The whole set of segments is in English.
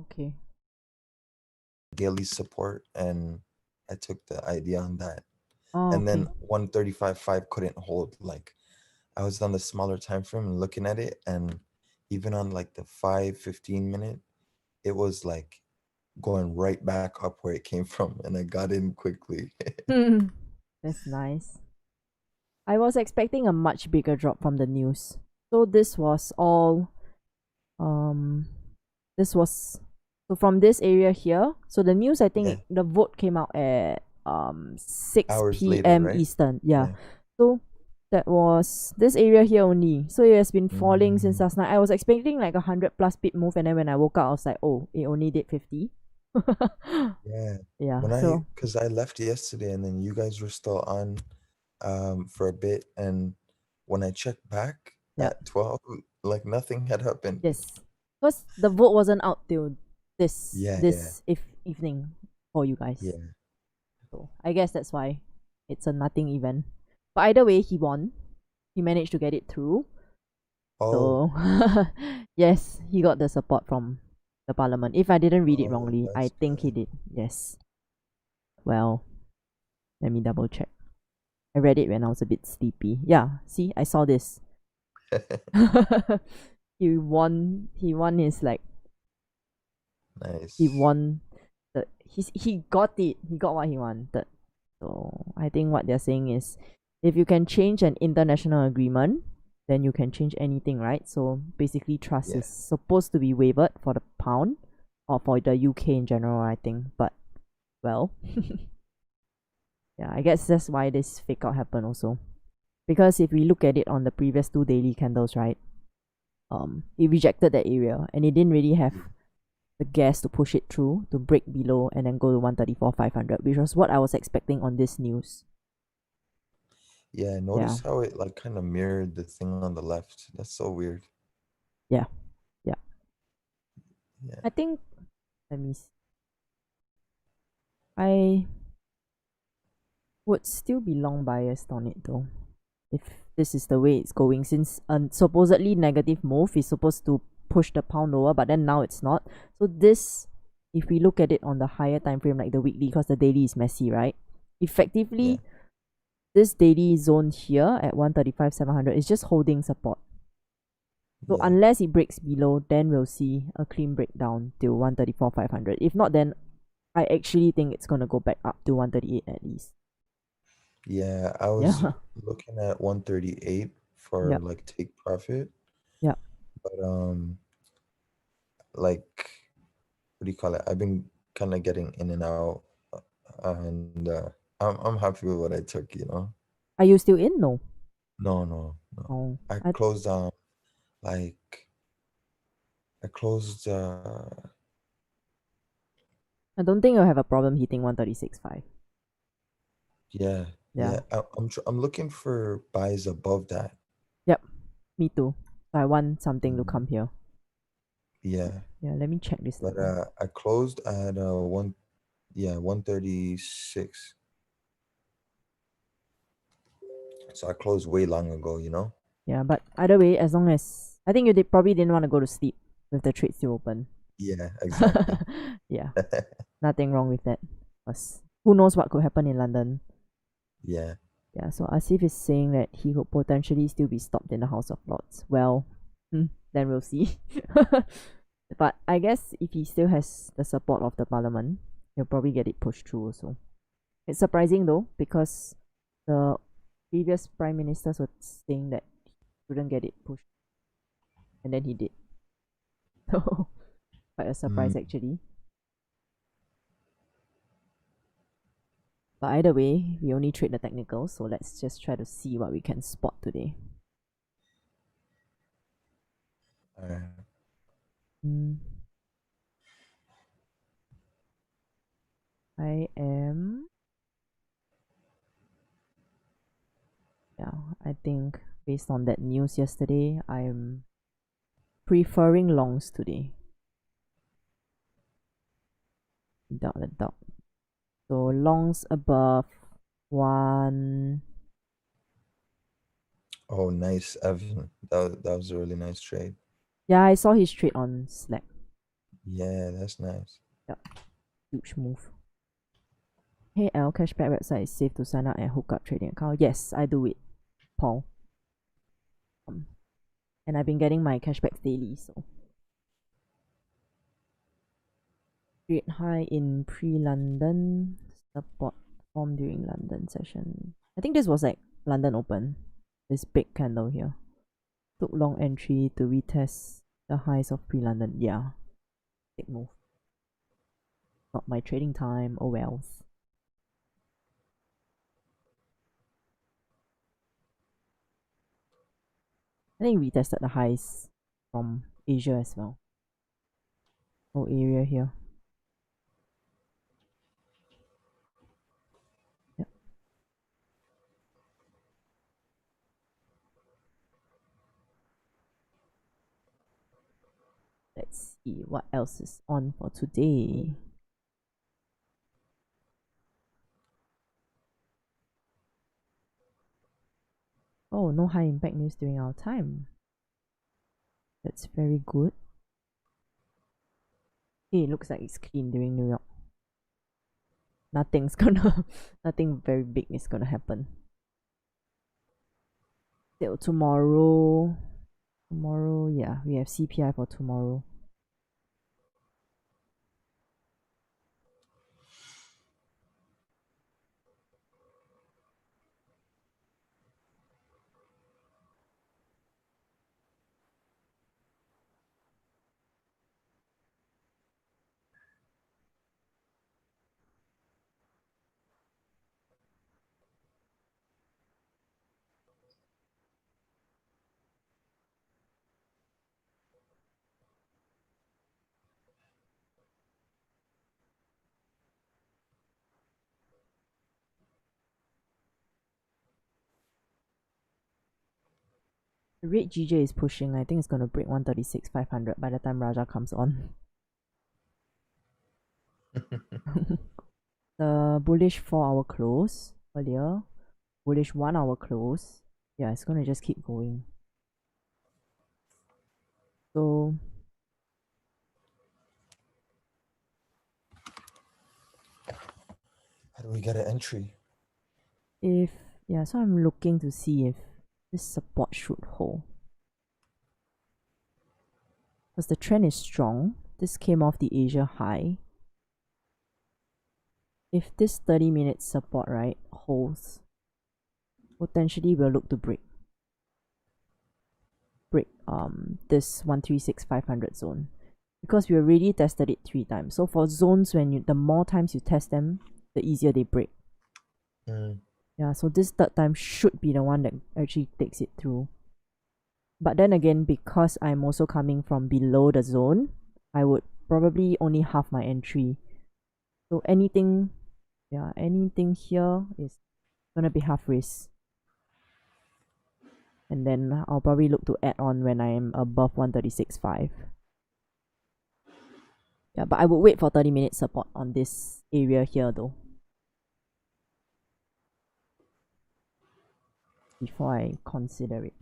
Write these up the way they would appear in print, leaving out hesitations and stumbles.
okay. daily support, and I took the idea on that. Oh, And okay. then 135.5 couldn't hold. Like I was on the smaller time frame and looking at it, and even on like the 5-15 minute, it was like going right back up where it came from, and I got in quickly. That's nice. I was expecting a much bigger drop from the news. So this was all um this was so from this area here. So the news, I think Yeah, the vote came out at 6 hours later, p.m. right? Eastern. Yeah. Yeah. So that was this area here only. So it has been falling since Mm, last night. I was expecting like 100+ pip move, and then when I woke up I was like, oh, it only did 50. yeah. Yeah, so Cause I left yesterday, and then you guys were still on for a bit, and when I checked back yeah. at 12, like nothing had happened. Yes. Because the vote wasn't out till this Yeah, yeah, this if evening for you guys. yeah, So I guess that's why it's a nothing event. But either way, he won. He managed to get it through. oh, So yes, he got the support from the parliament. If I didn't read it oh, wrongly, I that's think he good. did. Yes. Well, let me double check. I read it when I was a bit sleepy. Yeah, see, I saw this. He won his like he Nice. won he got it. He got what he wanted. So I think what they're saying is if you can change an international agreement, then you can change anything, right? So basically trust Yeah, is supposed to be waived for the pound or for the UK in general, I think. But well, yeah, I guess that's why this fake out happened also. Because if we look at it on the previous two daily candles, right? It rejected that area and it didn't really have yeah, the gas to push it through to break below and then go to 134,500, which was what I was expecting on this news. yeah. Yeah, Notice how it like kind of mirrored the thing on the left. That's so weird. yeah, yeah. Yeah, I think let me see. I would still be long biased on it though. If this is the way it's going, since a supposedly negative move is supposed to push the pound lower, but then now it's not. So this, if we look at it on the higher time frame, like the weekly, because the daily is messy, right? yeah, Effectively, this daily zone here at 135,700 is just holding support. So yeah, unless it breaks below, then we'll see a clean breakdown to 134,500. If not, then I actually think it's gonna go back up to 138 at least. yeah. I was Yeah, looking at 138 for yeah, like take profit, yeah. but like what do you call it? I've been kind of getting in and out, and I'm happy with what I took, you know. Are you still in? No. No, no, no. Oh, I closed like I closed I don't think you'll have a problem hitting 136.5. yeah, Yeah. yeah. I'm looking for buys above that. Yep. Me too. So I want something to come Mm, here. yeah, Yeah, let me check this but level. I closed at 136. So I closed way long ago, you know? Yeah, but either way, as long as I think you probably didn't want to go to sleep with the trade still open. Yeah, exactly. Yeah, nothing wrong with that. Cause who knows what could happen in London. Yeah. Yeah, so Asif is saying that he could potentially still be stopped in the House of Lords. Well, then we'll see. But I guess if he still has the support of the parliament, he'll probably get it pushed through also. It's surprising though, because the previous prime ministers were saying that he shouldn't get it pushed, and then he did. So, quite a surprise Mm, actually. But either way, we only trade the technicals, so let's just try to see what we can spot today. all right. Mm, I am. Yeah, I think based on that news yesterday, I'm preferring longs today. Without a doubt. So longs above one. Oh, nice, Evan. That was a really nice trade. Yeah, I saw his trade on Slack. Yeah, that's nice. Yep, huge move. Hey L, cashback website is safe to sign up and hook up trading account. Yes, I do it, Paul. And I've been getting my cashbacks daily, so. Trade high in pre-London, support form during London session. I think this was like London Open. This big candle here. Took long entry to retest the highs of pre-London. Yeah, big move. Not my trading time. Oh wells. I think we retested the highs from Asia as well. Whole area here. Yep. Let's see what else is on for today. Oh, no high impact news during our time. That's very good. Okay, it looks like it's clean during New York. Nothing's gonna, nothing very big is gonna happen. Till tomorrow, yeah, we have CPI for tomorrow. The rate GJ is pushing. I think it's gonna break 136,500 by the time Raja comes on. The bullish 4-hour close earlier, bullish 1-hour close. Yeah, it's gonna just keep going. So How do we get an entry? if yeah, so I'm looking to see if this support should hold. Because the trend is strong. This came off the Asia high. If this 30-minute support, right, holds, potentially we'll look to break this 136,500 zone, because we already tested it 3 times. So for zones, when you the more times you test them, the easier they break. Yeah, so this third time should be the one that actually takes it through. But then again, because I'm also coming from below the zone, I would probably only half my entry. So anything here is gonna be half risk. And then I'll probably look to add on when I am above 136.5. Yeah, but I would wait for 30-minute support on this area here though, before I consider it.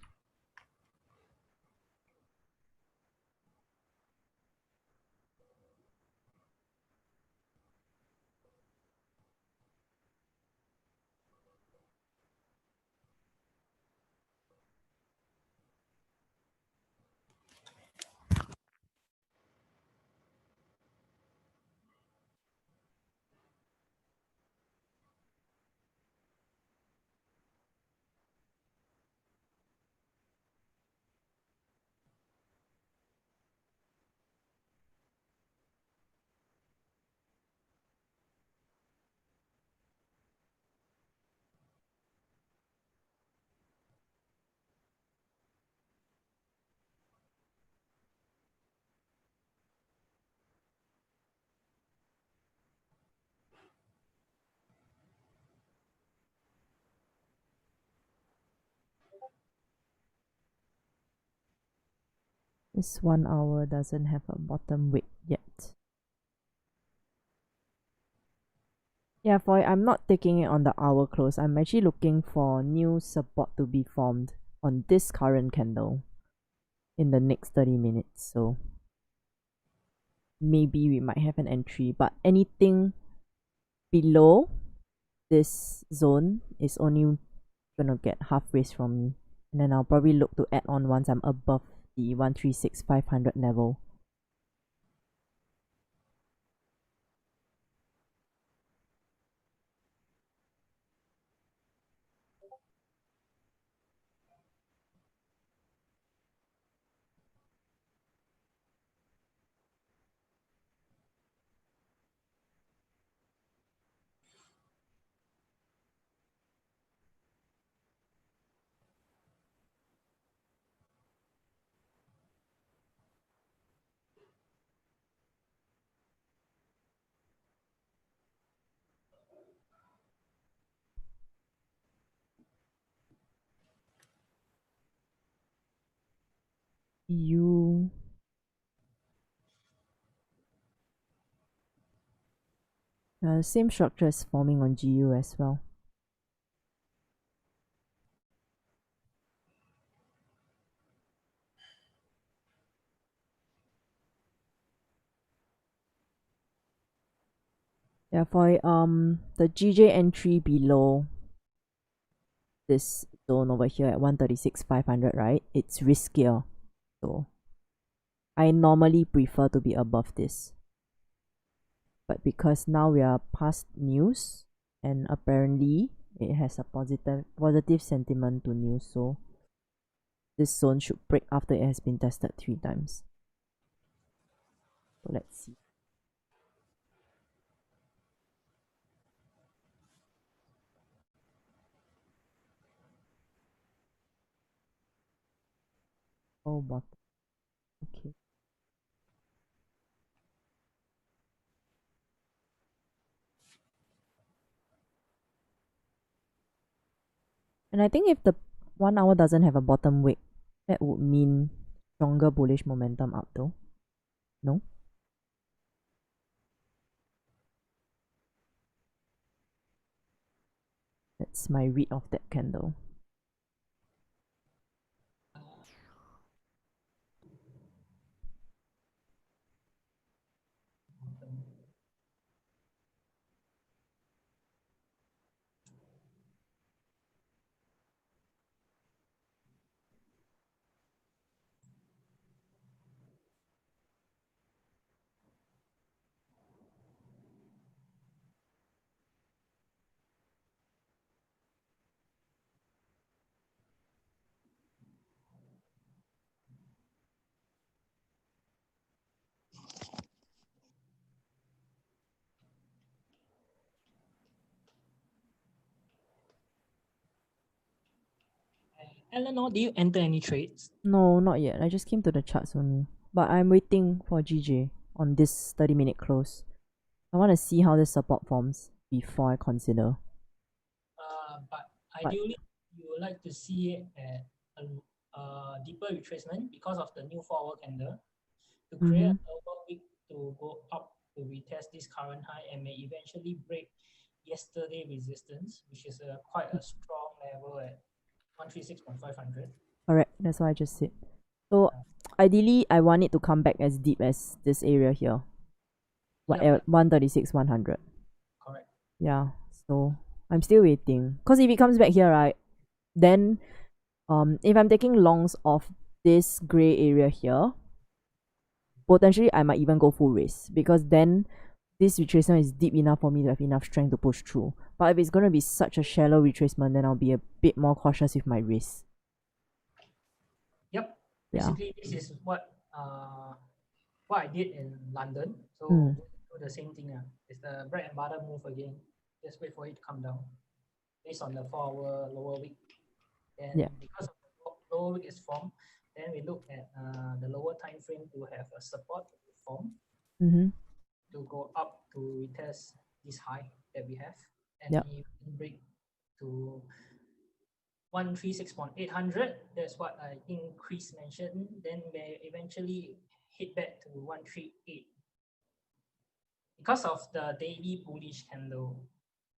This 1 hour doesn't have a bottom wick yet. Yeah, I'm not taking it on the hour close. I'm actually looking for new support to be formed on this current candle in the next 30 minutes. So maybe we might have an entry. But anything below this zone is only gonna get half raise from me. And then I'll probably look to add on once I'm above the 136,500 level. You same structure is forming on GU as well. Yeah, for the GJ entry below this zone over here at 136,500, right? It's riskier. So I normally prefer to be above this. But because now we are past news and apparently it has a positive sentiment to news, so this zone should break after it has been tested 3 times. So let's see. Oh, bottom. Okay. And I think if the 1 hour doesn't have a bottom wick, that would mean stronger bullish momentum up though. No? That's my read of that candle. Eleanor, do you enter any trades? No, not yet. I just came to the charts only. But I'm waiting for GJ on this 30-minute close. I want to see how this support forms before I consider. But ideally, you would like to see it at a deeper retracement because of the new 4-hour candle to create a lower wick to go up to retest this current high and may eventually break yesterday resistance, which is quite a strong level at 136.500. Correct, that's what I just said. So ideally, I want it to come back as deep as this area here. Yep. 136, 100. Correct. Yeah, so I'm still waiting. Because if it comes back here, right, then if I'm taking longs of this gray area here, potentially I might even go full race. Because then this retracement is deep enough for me to have enough strength to push through. But if it's going to be such a shallow retracement, then I'll be a bit more cautious with my risk. Yep. Yeah. Basically, this is what I did in London. So do the same thing. It's the bread and butter move again. Just wait for it to come down based on the 4-hour lower wick. And because of the lower wick is formed, then we look at the lower time frame to have a support form to go up to retest this high that we have, and even break to 136.800. That's what I think Chris mentioned. Then may eventually hit back to 138 because of the daily bullish candle.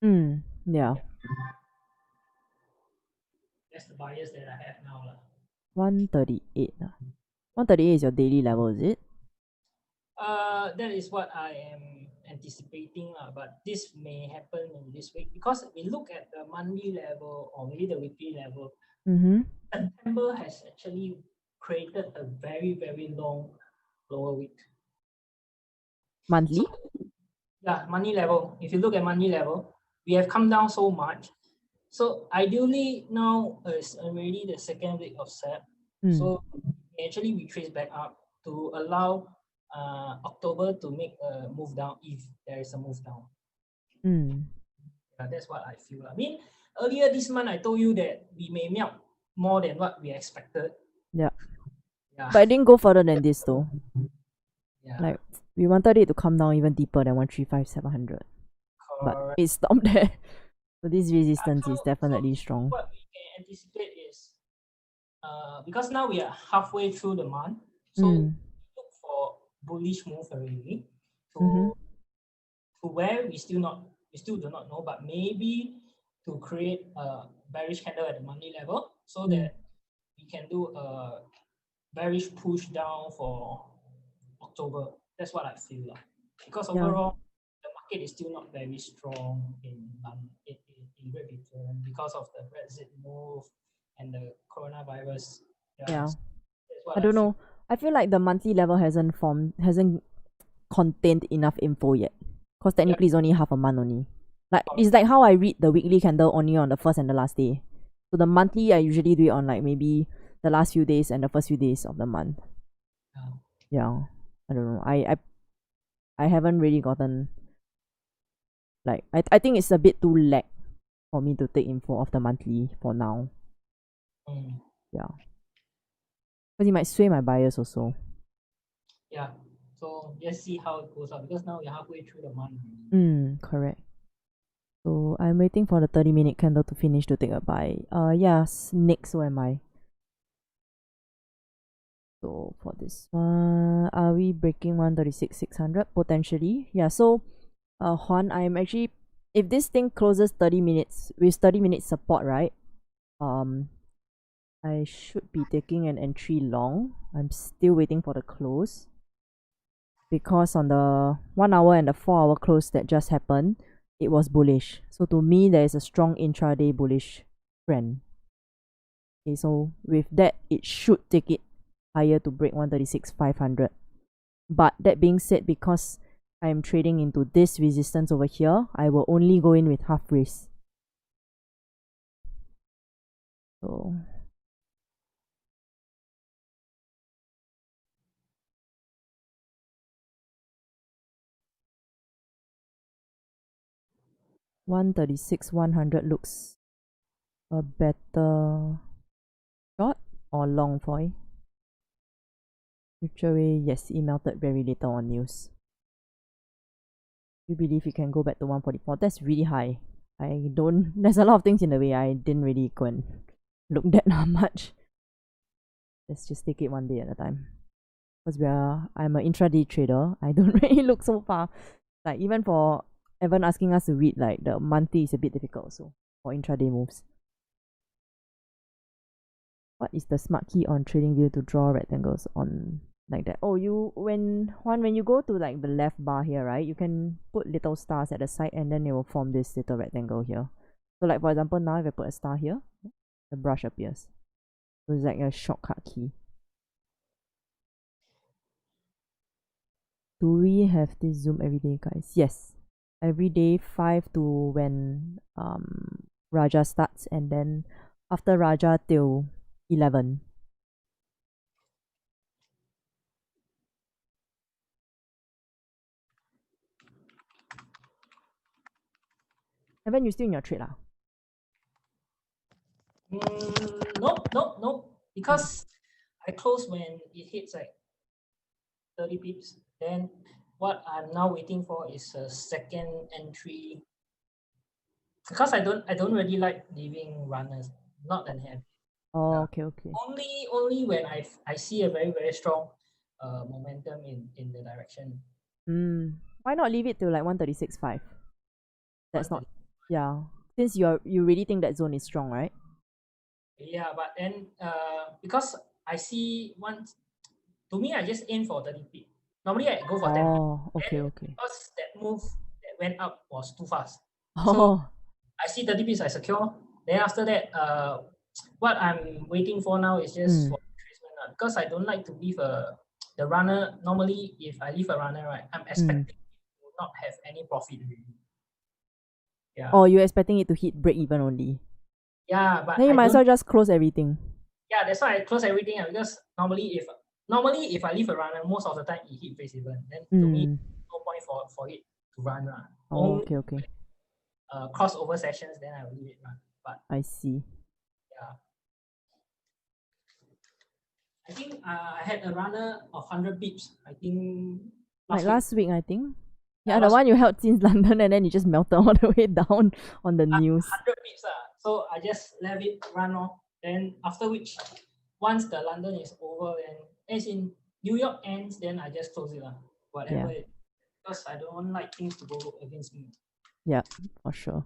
Yeah. That's the bias that I have now. 138. 138 is your daily level, is it? That is what I am anticipating, but this may happen in this week because we look at the monthly level or maybe the weekly level. September has actually created a very, very long lower week. Monthly? Yeah, money level. If you look at money level, we have come down so much. So ideally now is already the second week of Sept. So we actually retrace back up to allow October to make a move down if there is a move down. Yeah, that's what I feel. I mean, earlier this month I told you that we may melt more than what we expected. Yeah. Yeah. But it didn't go further than this though. Yeah. Like we wanted it to come down even deeper than 135,700. But it stopped there. So this resistance is definitely strong. What we can anticipate is because now we are halfway through the month, so look for bullish move already to where we still do not know, but maybe to create a bearish candle at the money level so that we can do a bearish push down for October. That's what I feel like. Because overall the market is still not very strong in Great Britain because of the Brexit move and the coronavirus. Yeah. I don't know. I feel like the monthly level hasn't contained enough info yet. Because technically it's only half a month only. Like it's like how I read the weekly candle only on the first and the last day. So the monthly I usually do it on like maybe the last few days and the first few days of the month. Yeah. I don't know. I haven't really gotten like I think it's a bit too lag for me to take info of the monthly for now. Yeah. Because it might sway my bias also. Yeah. So let's see how it goes up because now we're halfway through the month. Correct. So I'm waiting for the 30-minute candle to finish to take a buy. Yes, next so am I. So for this one, are we breaking 136,600 potentially? Yeah, so Juan, I'm actually, if this thing closes 30 minutes with 30 minutes support, right? I should be taking an entry long. I'm still waiting for the close because on the 1 hour and the 4 hour close that just happened, it was bullish. So to me, there is a strong intraday bullish trend. Okay, so with that, it should take it higher to break 136,500. But that being said, because I'm trading into this resistance over here, I will only go in with half risk. So $136,100 looks a better short or long for you. Future way, yes, it melted very little on news. You believe you can go back to 144? That's really high. I don't. There's a lot of things in the way. I didn't really go and look that much. Let's just take it one day at a time. Because I'm an intraday trader. I don't really look so far. Like even for Evan asking us to read, like the monthly is a bit difficult also for intraday moves. What is the smart key on Tradingview to draw rectangles on like that? Oh, when you go to like the left bar here, right, you can put little stars at the side and then it will form this little rectangle here. So like for example, now if I put a star here, the brush appears. So it's like a shortcut key. Do we have this Zoom every day, guys? Yes. Every day 5 to when Raja starts, and then after Raja till 11. Evan, you still in your trade lah? Nope. Because I close when it hits like 30 pips. Then what I'm now waiting for is a second entry. Because I don't really like leaving runners, not an habit. Oh, okay. Only when I see a very, very strong momentum in the direction. Why not leave it to like 136.5? That's not, yeah. Since you really think that zone is strong, right? Yeah, but then because I see once, to me I just aim for 30 pip. Normally I go for 10 pips. Oh, okay, Then okay. because that move that went up was too fast. So Oh, I see 30 pips, I secure. Then after that, what I'm waiting for now is just for retracement because I don't like to leave the runner. Normally, if I leave a runner, right, I'm expecting to not have any profit really. Yeah. oh, you're expecting it to hit break even only. Yeah, but Then you I might as don't. well just close everything. Yeah, that's why I close everything because normally if I leave a runner, most of the time it hit break even. Then to me, no point for it to run. Oh, Only okay, okay. crossover sessions, then I will leave it run. But I see. yeah. I think I had a runner of 100 bips. I think Like last week. last week, I think. Yeah, Yeah, the last one you held since London and then you just melted all the way down on the news. 100 bips. So I just let it run off. Then after which, once the London is over and as in New York ends, then I just close it. Whatever Yeah. it, because I don't like things to go against me. Yeah, for sure.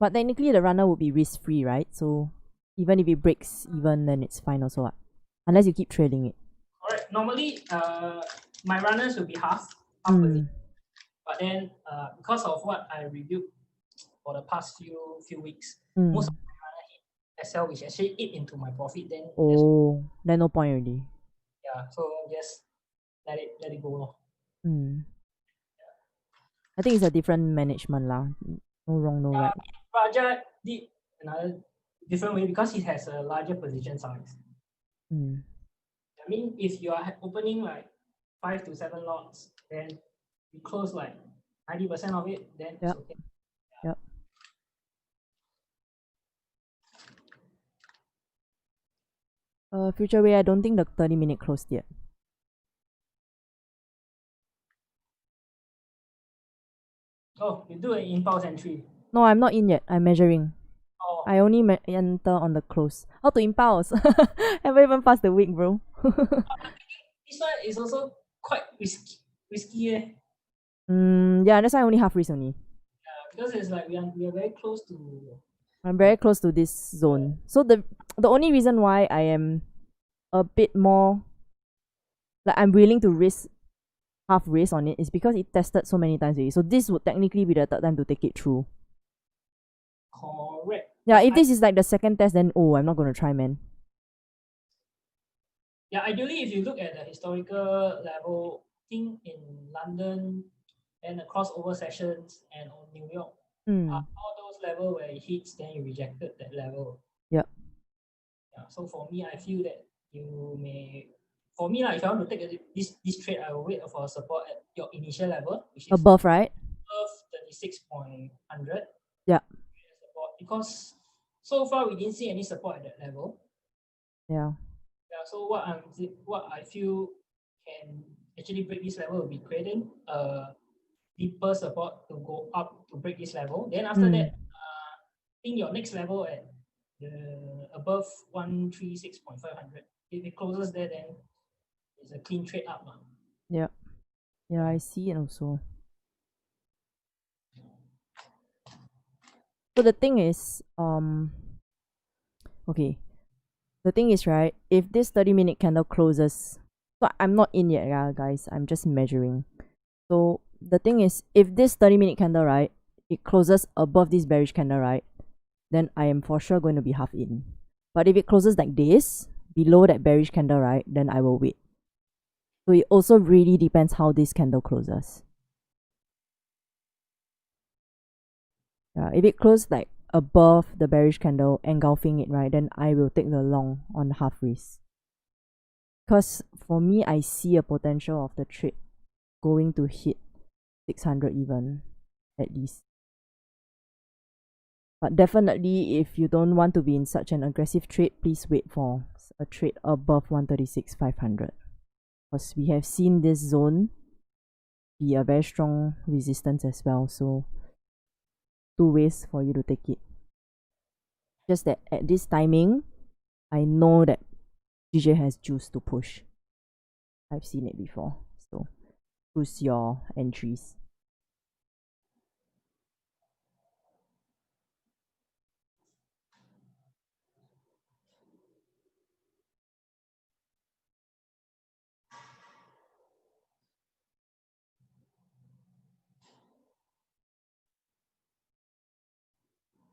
But technically the runner would be risk free, right? So even if it breaks even, then it's fine also. Unless you keep trailing it. Alright, normally my runners will be half position. But then because of what I reviewed for the past few weeks, most of my runner hit SL, which actually eat into my profit. Then then no point already. yeah, so just let it go. I think it's a different management lah. No wrong, no right. Raja did another different way because he has a larger position size. I mean, if you are opening like 5 to 7 lots, then you close like 90% of it, then it's okay. Yep. Future way, I don't think the 30-minute closed yet. Oh, you do an impulse entry. No, I'm not in yet. I'm measuring. Oh. I only enter on the close. How to impulse? Haven't even passed the week, bro. This one is also quite risky. Yeah, that's why I only half risk only. Because it's like we are very close to. I'm very close to this zone. So the only reason why I am a bit more like I'm willing to risk half risk on it is because it tested so many times already. So this would technically be the third time to take it through. Correct. Yeah, if this is like the second test, then I'm not gonna try, man. Yeah, ideally, if you look at the historical level, I think in London and the crossover sessions and on New York, all those level where it hits, then you rejected that level. Yep. Yeah. So for me, I feel that you may. For me, like, if I want to take this trade, I will wait for support at your initial level, which is above, right? above 36.100. Yeah. Because so far we didn't see any support at that level. Yeah. Yeah. So what I feel can actually break this level will be creating a deeper support to go up to break this level. Then after that, I think your next level at the above 136.500. If it closes there, then it's a clean trade up. Yeah. Yeah, I see it also. So the thing is, okay. The thing is, right, if this 30-minute candle closes, so I'm not in yet, guys. I'm just measuring. So the thing is, if this 30-minute candle, right, it closes above this bearish candle, right, then I am for sure going to be half in. But if it closes like this, below that bearish candle, right, then I will wait. So it also really depends how this candle closes. Yeah, if it closes like above the bearish candle, engulfing it, right, then I will take the long on half risk. Because for me, I see a potential of the trade going to hit 600 even, at least. But definitely, if you don't want to be in such an aggressive trade, please wait for a trade above 136,500. Because we have seen this zone be a very strong resistance as well. So, two ways for you to take it. Just that at this timing, I know that GJ has juice to push. I've seen it before. So, choose your entries.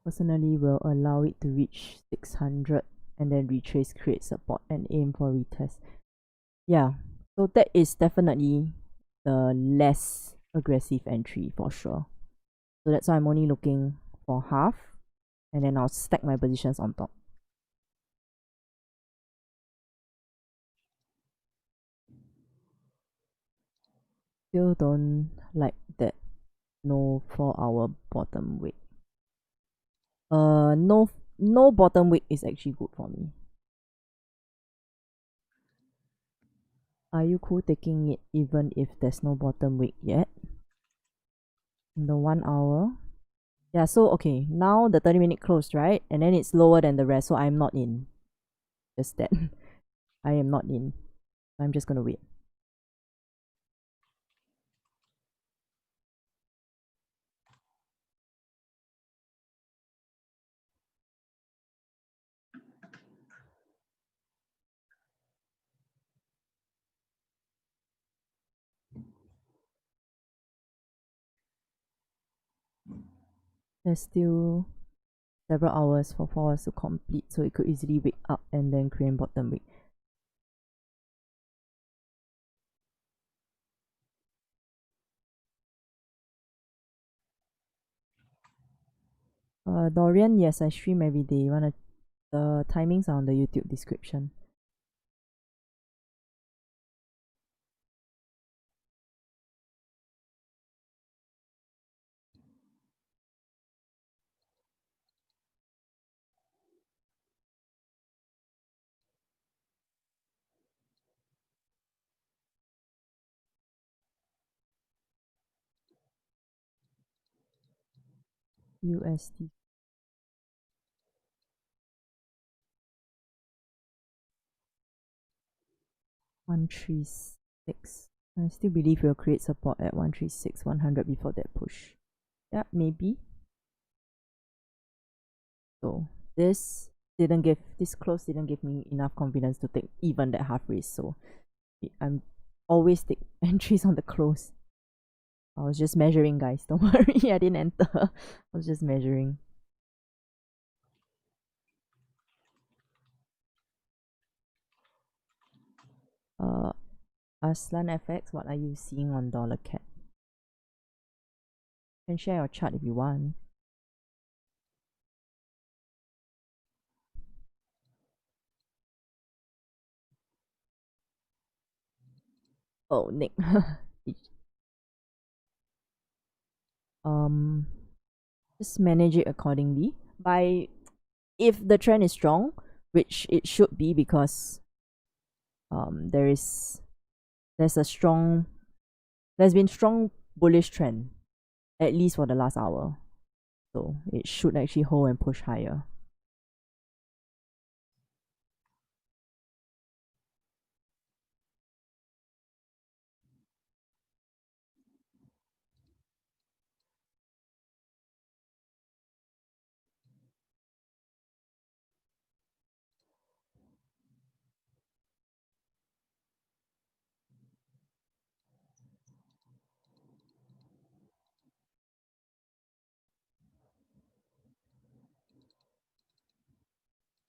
personally will allow it to reach 600 and then retrace, create support, and aim for retest. Yeah, so that is definitely the less aggressive entry for sure. So that's why I'm only looking for half, and then I'll stack my positions on top. Still don't like that no 4-hour bottom wick. No bottom wick is actually good for me. Are you cool taking it even if there's no bottom wick yet? In the 1 hour? Yeah, so okay, now the 30-minute closed, right? And then it's lower than the rest, so I'm not in. Just that. I am not in. I'm just gonna wait. There's still several hours for 4 hours to complete, so it could easily wake up and then create bottom wick. Dorian, yes, I stream every day. The timings are on the YouTube description. USD 136. I still believe we'll create support at 136, 100 before that push. Yeah, maybe. So this close didn't give me enough confidence to take even that half raise. So I'm always take entries on the close. I was just measuring, guys. Don't worry, I didn't enter. I was just measuring. Aslan FX, what are you seeing on dollar cat? You can share your chart if you want. Oh, Nick. Just manage it accordingly. If the trend is strong, which it should be, because there's been strong bullish trend, at least for the last hour. So it should actually hold and push higher.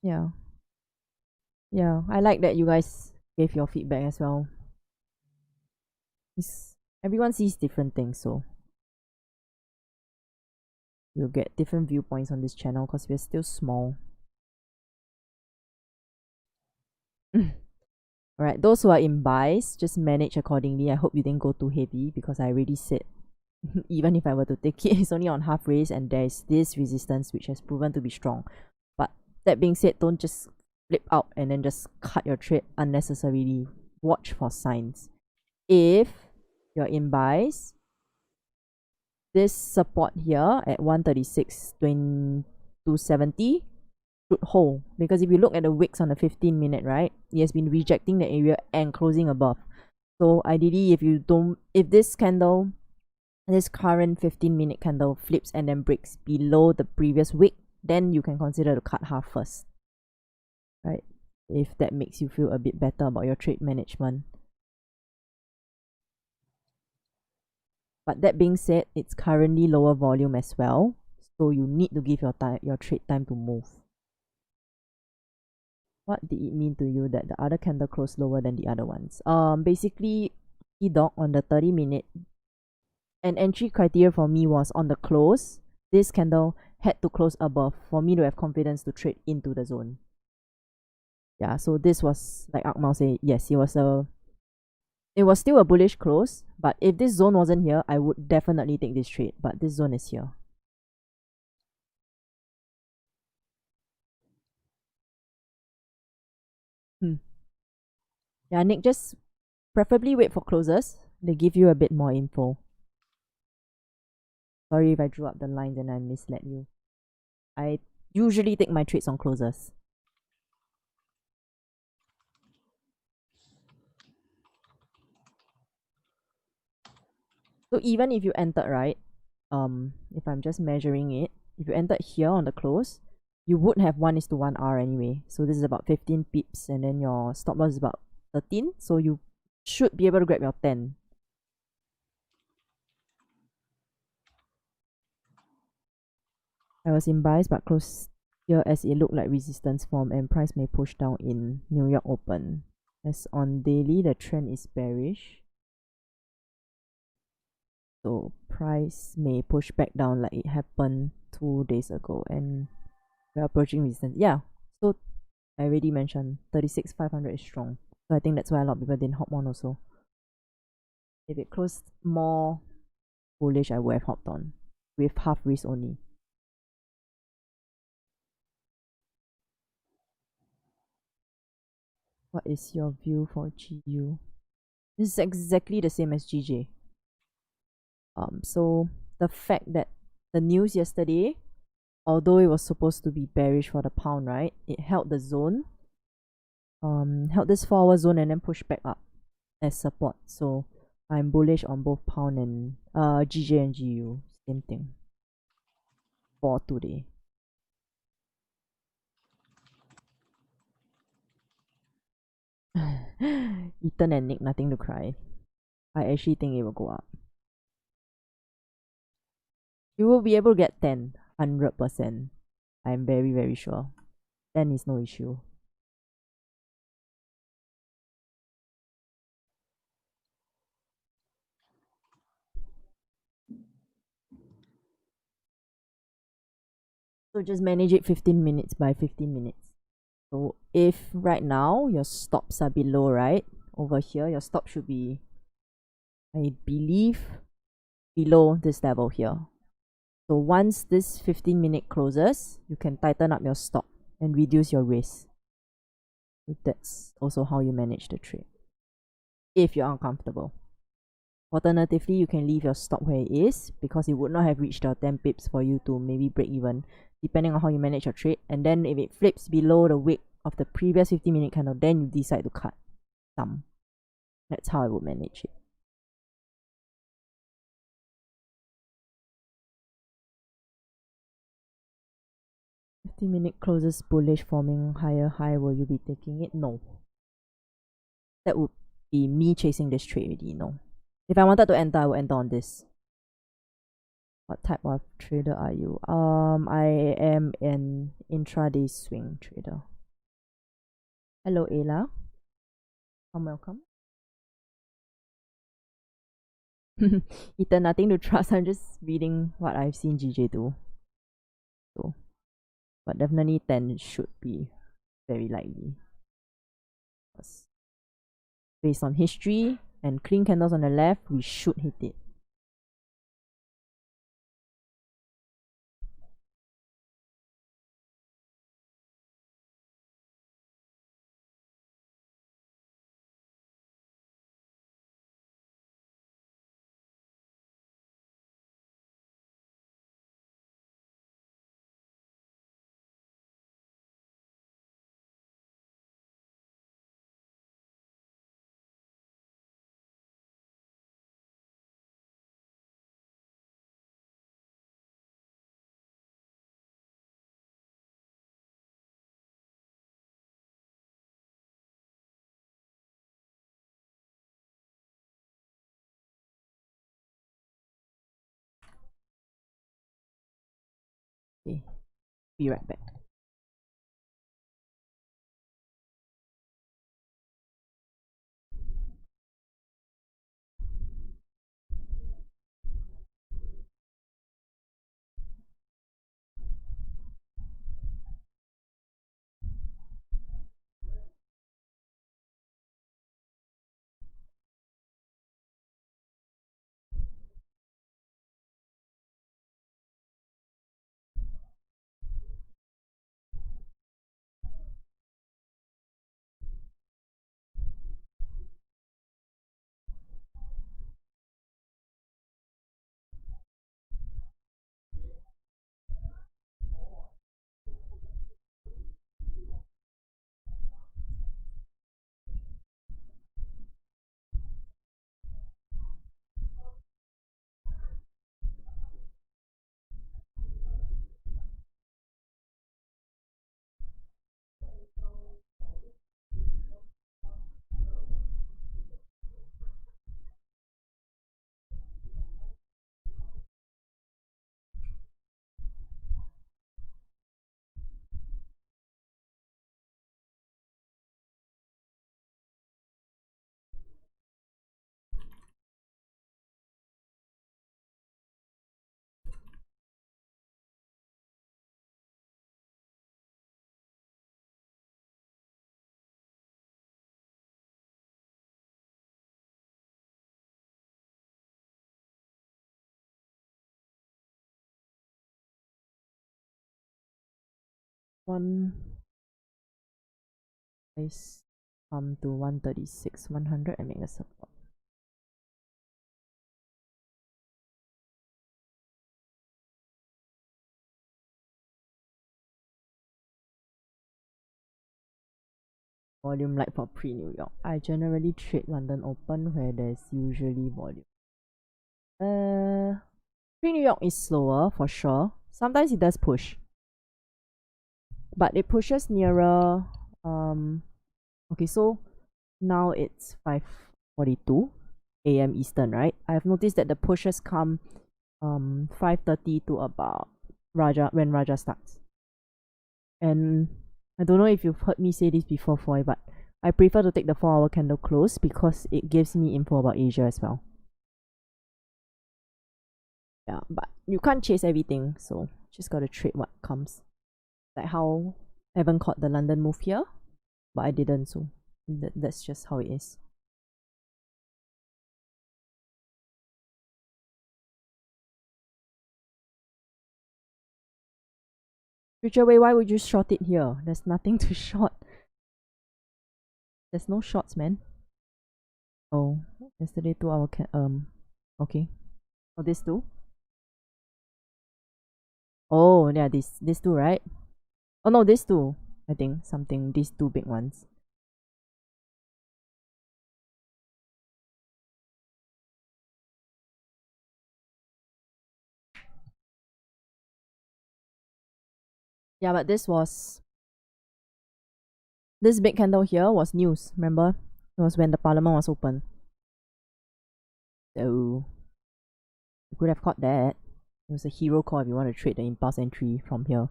Yeah. Yeah, I like that you guys gave your feedback as well. Everyone sees different things, so you'll get different viewpoints on this channel because we're still small. Alright, those who are in buys, just manage accordingly. I hope you didn't go too heavy, because I already said even if I were to take it, it's only on half raise and there's this resistance which has proven to be strong. But that being said, don't just flip out and then just cut your trade unnecessarily. Watch for signs. If you're in buys, this support here at 136.270 should hold, because if you look at the wicks on the 15-minute, right, it has been rejecting the area and closing above. So ideally, if this current 15-minute candle flips and then breaks below the previous wick, then you can consider to cut half first, right? If that makes you feel a bit better about your trade management. But that being said, it's currently lower volume as well. So you need to give your trade time to move. What did it mean to you that the other candle closed lower than the other ones? Basically, dog on the 30-minute, an entry criteria for me was on the close. This candle had to close above for me to have confidence to trade into the zone. Yeah, so this was like Akmal said, yes, it was still a bullish close, but if this zone wasn't here, I would definitely take this trade, but this zone is here. Yeah, Nick, just preferably wait for closes. They give you a bit more info. Sorry if I drew up the lines and I misled you. I usually take my trades on closes. So even if you entered, right, if I'm just measuring it, if you entered here on the close, you would have 1:1 R anyway. So this is about 15 pips, and then your stop loss is about 13. So you should be able to grab your 10. I was in buys but closed here as it looked like resistance form and price may push down in New York Open. As on daily, the trend is bearish. So price may push back down like it happened 2 days ago, and we're approaching resistance. Yeah, so I already mentioned 36,500 is strong. So I think that's why a lot of people didn't hop on also. If it closed more bullish, I would have hopped on with half risk only. What is your view for GU? This is exactly the same as GJ. So the fact that the news yesterday, although it was supposed to be bearish for the pound, right? It held the zone, held this 4-hour zone and then pushed back up as support. So I'm bullish on both pound and GJ and GU. Same thing for today. Ethan and Nick, nothing to cry. I actually think it will go up. You will be able to get 10, 100%. I'm very, very sure. 10 is no issue. So just manage it 15 minutes by 15 minutes. So if right now your stops are below, right? Over here, your stop should be, I believe, below this level here. So once this 15-minute closes, you can tighten up your stop and reduce your risk. So that's also how you manage the trade if you're uncomfortable. Alternatively, you can leave your stop where it is because it would not have reached your 10 pips for you to maybe break even, depending on how you manage your trade. And then if it flips below the wick of the previous 15-minute candle, then you decide to cut some. That's how I would manage it. Minute closes bullish forming higher high, will you be taking it? No. That would be me chasing this trade already. No. If I wanted to enter, I would enter on this. What type of trader are you? I am an intraday swing trader. Hello, Ayla. Welcome. Ethan, nothing to trust. I'm just reading what I've seen GJ do. So, but definitely 10 should be very likely. Based on history and clean candles on the left, we should hit it. Okay, be right back. One price come to 136, 100 and make a support. Volume like for pre-New York. I generally trade London Open where there's usually volume. Pre-New York is slower for sure. Sometimes it does push. But it pushes nearer okay, so now it's 5:42 a.m. Eastern, right? I've noticed that the pushes come 5:30 to about when Raja starts. And I don't know if you've heard me say this before, Foy, but I prefer to take the 4-hour candle close because it gives me info about Asia as well. Yeah, but you can't chase everything, so just gotta trade what comes. Like how I haven't caught the London move here, but I didn't, so that's just how it is. Future way, why would you short it here? There's nothing to short. There's no shorts, man. Oh, yesterday 2-hour okay. Oh, this two? Oh, yeah, this two, right? Oh no, these two. I think something, these two big ones. Yeah, but this big candle here was news, remember? It was when the parliament was open. So you could have caught that. It was a hero call if you want to trade the impulse entry from here.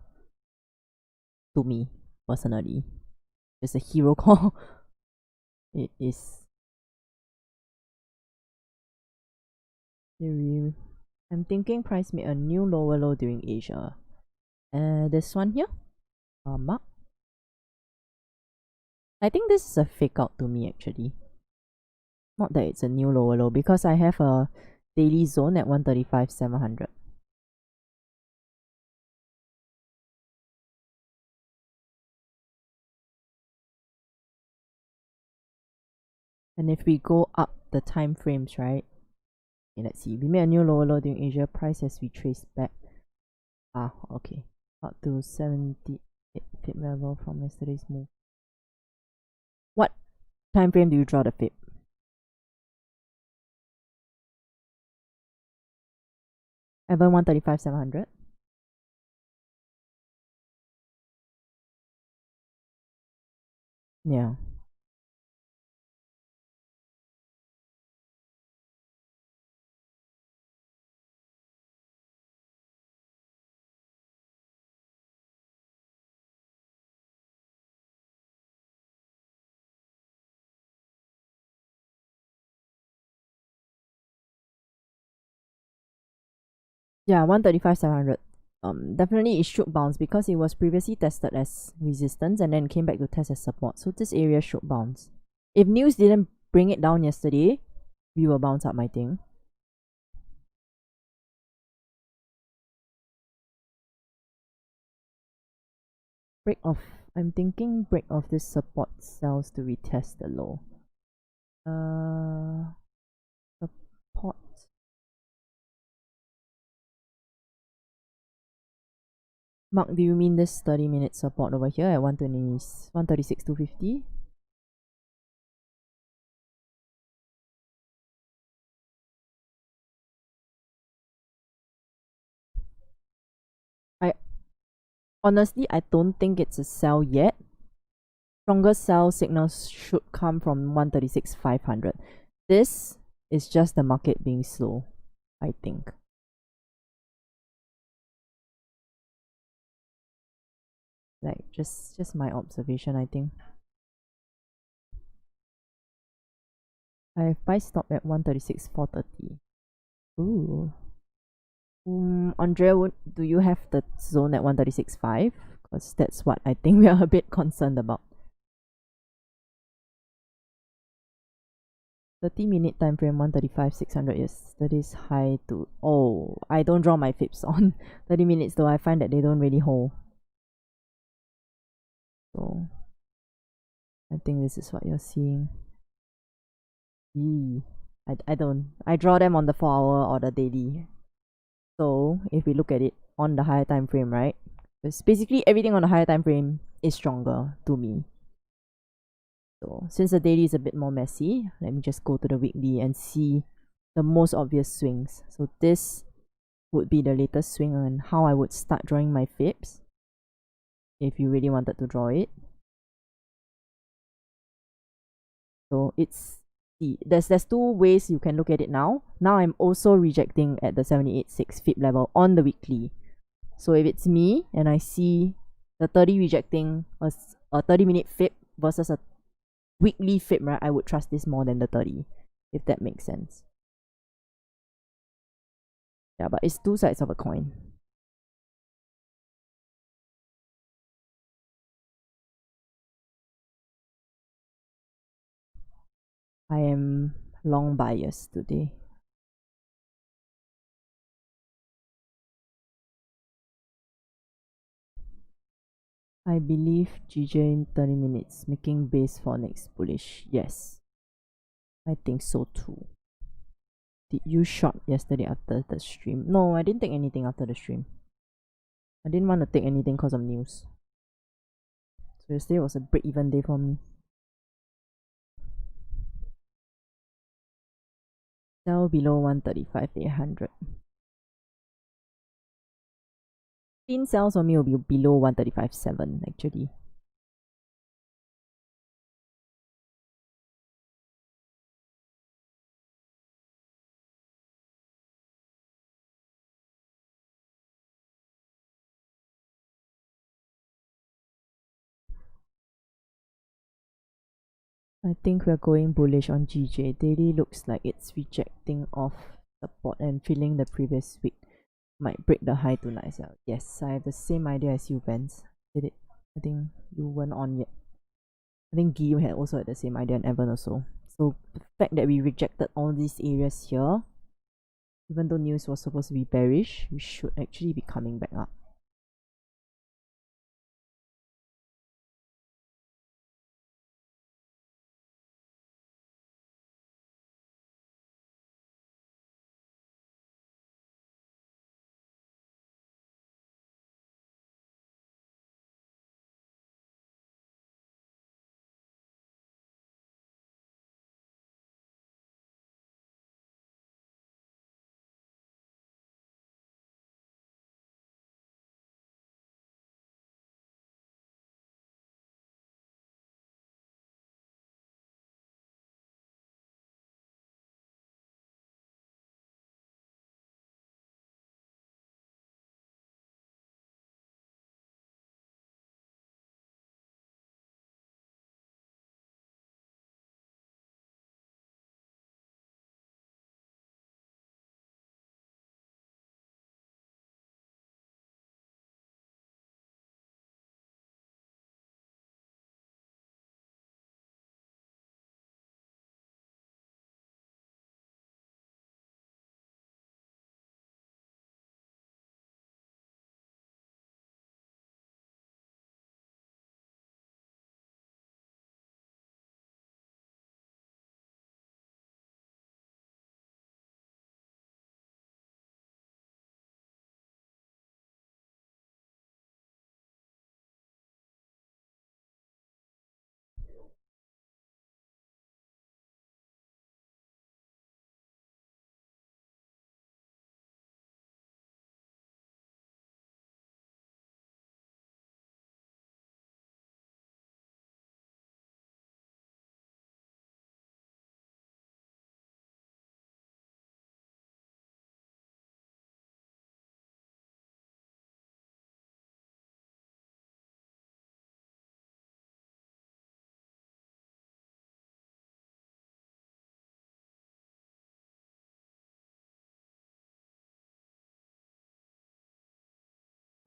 To me, personally. It's a hero call. It is. I'm thinking price made a new lower low during Asia. This one here. Mark. I think this is a fake out to me actually. Not that it's a new lower low because I have a daily zone at 135,700. And if we go up the time frames, right? Okay, let's see. We made a new lower low during Asia. Price as we trace back. Okay. Up to 78 pip level from yesterday's move. What time frame do you draw the fib? Ever 135,700? Yeah. Yeah, 135,700. Definitely it should bounce because it was previously tested as resistance and then came back to test as support. So this area should bounce. If news didn't bring it down yesterday, we will bounce up, I think. Break off. I'm thinking break off this support cells to retest the low. Support. Mark, do you mean this 30-minute support over here at 136, 250? Honestly, I don't think it's a sell yet. Stronger sell signals should come from 136, 500. This is just the market being slow, I think. Like just my observation, I think. I have buy stop at 136, 430. Ooh. Andrea, do you have the zone at 136.5? Because that's what I think we are a bit concerned about. 30-minute time frame, 135, 600 yesterday's high to... Oh, I don't draw my fips on 30 minutes though. I find that they don't really hold. So, I think this is what you're seeing. I don't. I draw them on the 4-hour or the daily. So, if we look at it on the higher time frame, right? Because basically everything on the higher time frame is stronger to me. So, since the daily is a bit more messy, let me just go to the weekly and see the most obvious swings. So, this would be the latest swing on how I would start drawing my fips if you really wanted to draw it. So, there's two ways you can look at it now. Now I'm also rejecting at the 78.6 fib level on the weekly. So if it's me and I see the 30 rejecting a 30-minute fib versus a weekly fib, right, I would trust this more than the 30, if that makes sense. Yeah, but it's two sides of a coin. I am long biased today. I believe GJ in 30 minutes, making base for next bullish. Yes, I think so too. Did you short yesterday after the stream? No, I didn't take anything after the stream. I didn't want to take anything because of news. So yesterday was a break-even day for me. Sell below 135, 800. Clean sales for me will be below 135.7 actually. I think we're going bullish on GJ. Daily looks like it's rejecting off support and filling the previous week. Might break the high tonight. So yes, I have the same idea as you, Vance. Did it? I think you weren't on yet. I think Guillaume had also had the same idea and Evan also. So the fact that we rejected all these areas here, even though news was supposed to be bearish, we should actually be coming back up.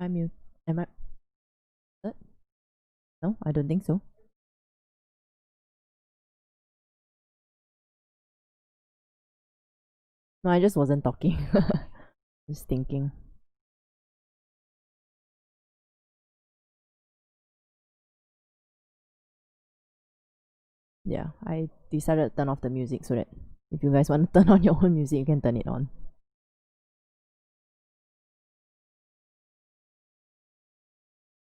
Am I? No, I don't think so. No, I just wasn't talking. Just thinking. Yeah, I decided to turn off the music so that if you guys want to turn on your own music, you can turn it on.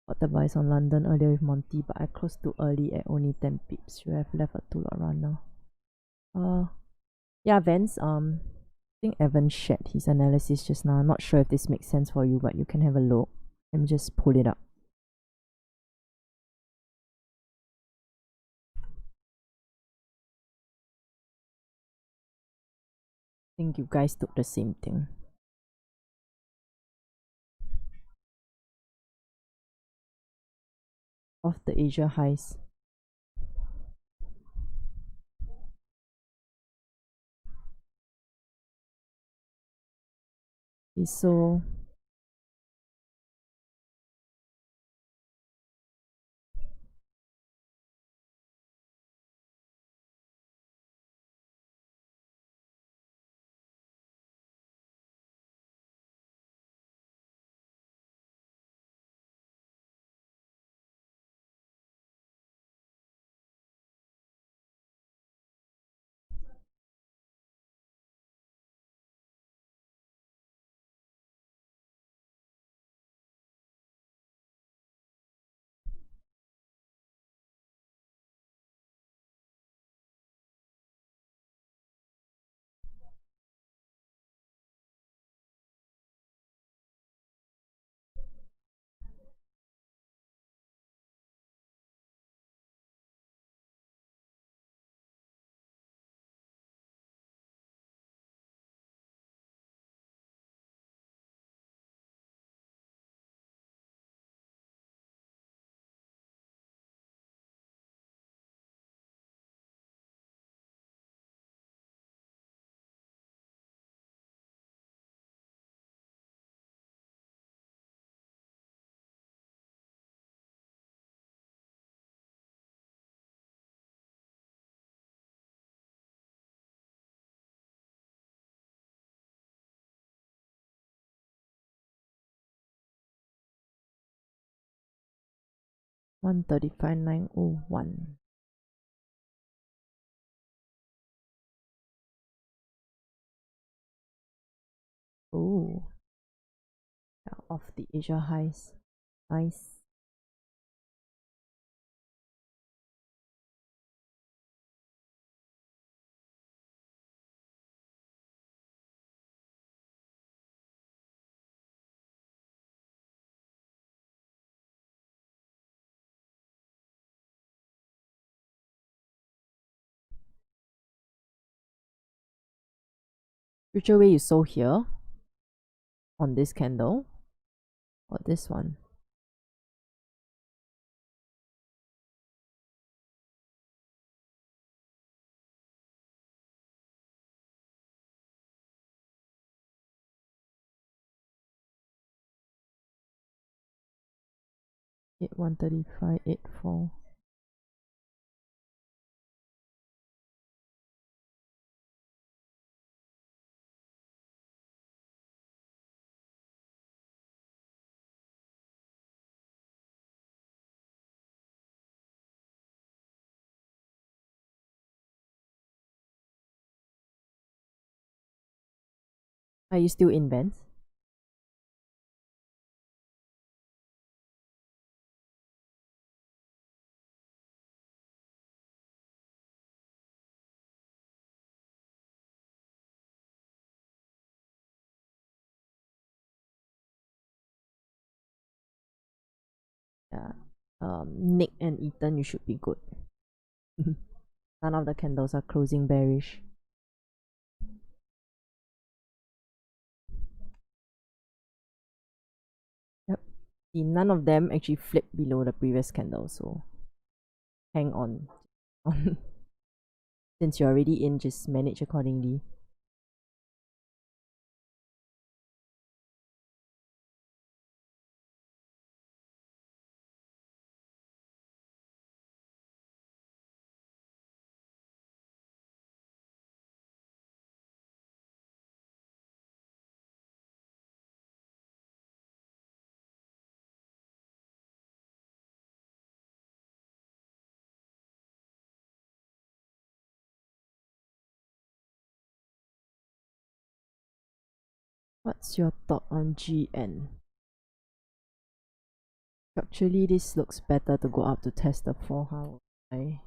Got the buys on London earlier with Monty, but I closed too early at only 10 pips. Should have left a 2-lot run now. Yeah, Vance, I think Evan shared his analysis just now. I'm not sure if this makes sense for you, but you can have a look. Let me just pull it up. I think you guys took the same thing. Of the Asia highs. Okay, so $135,901. Oh, yeah, off the Asia highs. Nice. Whichever way you sold here on this candle or this one. Hit 135.84. Are you still in, Vance? Yeah. Nick and Ethan, you should be good. None of the candles are closing bearish. Yep. See, none of them actually flipped below the previous candle, so hang on. Since you're already in, just manage accordingly. What's your thought on GN? Actually, this looks better to go up to test the 4-hour high.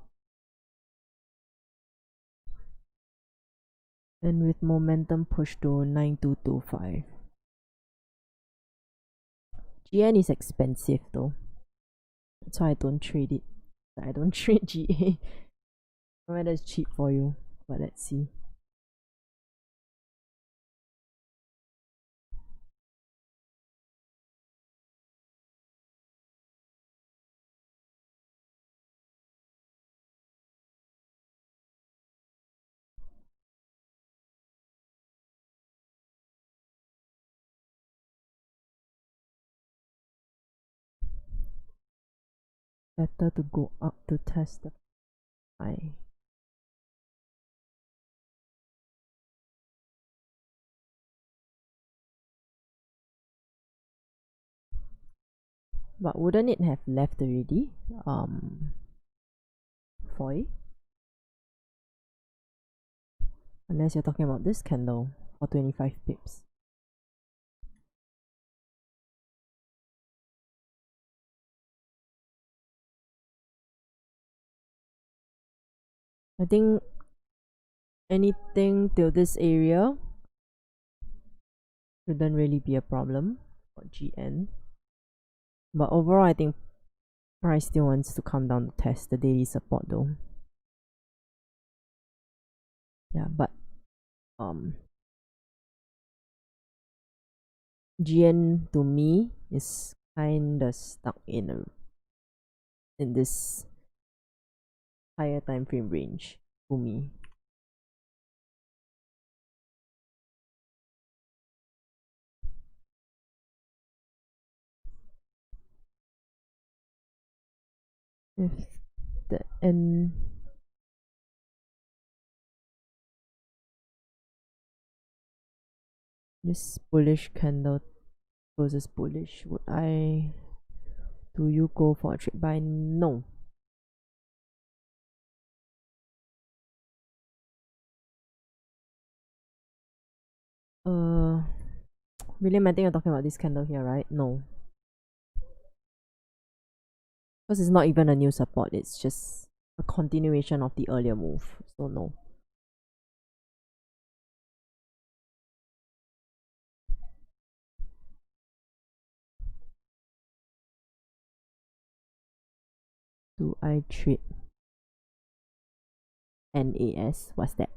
And with momentum push to 9225. GN is expensive though. That's why I don't trade it. I don't trade GA. I don't know whether it's cheap for you, but let's see. Better to go up to test the high. But wouldn't it have left already? Foy? Unless you're talking about this candle for 25 pips. I think anything till this area shouldn't really be a problem for GN. But overall, I think price still wants to come down to test the daily support though. Yeah, but GN to me is kinda stuck in this higher time frame range to me. If the end this bullish candle closes bullish, do you go for a trade buy? No. William, I think you're talking about this candle here, right? No. Because it's not even a new support, it's just a continuation of the earlier move. So no. Do I trade NAS? What's that?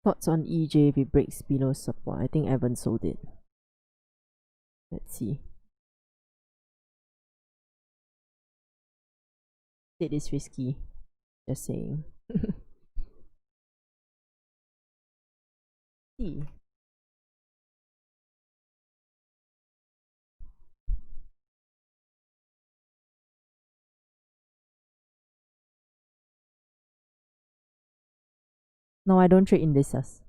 Thoughts on EJ if it breaks below support? I think Evan sold it. Let's see. It is risky. Just saying. See. No, I don't trade indices.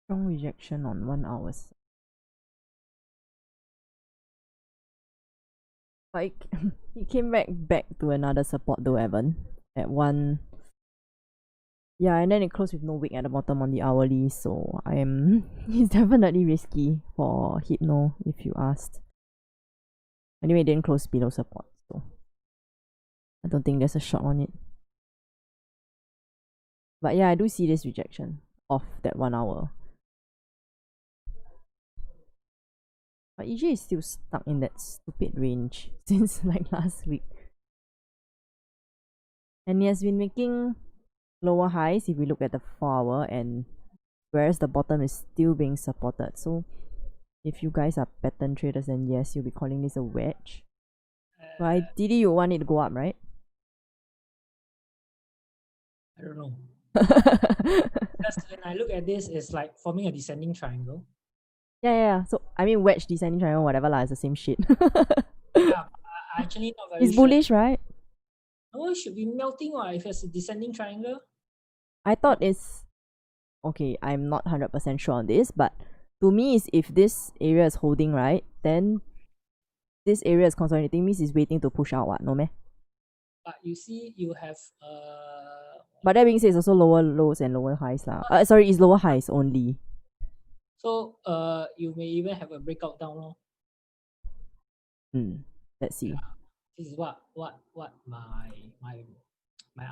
Strong rejection on 1 hours. Like he came back to another support though, Evan. At 1. Yeah, and then it closed with no wick at the bottom on the hourly, so he's definitely risky for Hypno if you asked. Anyway, it didn't close below support, so I don't think there's a shot on it. But yeah, I do see this rejection of that 1 hour. But EJ is still stuck in that stupid range since like last week. And he has been making lower highs if we look at the 4 hour, and whereas the bottom is still being supported. So if you guys are pattern traders, then yes, you'll be calling this a wedge. But ideally you want it to go up, right? I don't know. Because when I look at this, it's like forming a descending triangle. Yeah. So I mean, wedge, descending triangle, whatever lah, it's the same shit. Yeah, I actually not very It's sure. bullish, right? No, it should be melting or if it's a descending triangle. I thought it's okay. I'm not 100% sure on this, but to me, is if this area is holding right, then this area is consolidating, means it's waiting to push out. What, no meh? But you see, you have But that being said, it's also lower lows and lower highs lah. Sorry, it's lower highs only. so you may even have a breakout down lor. Let's see. This is what my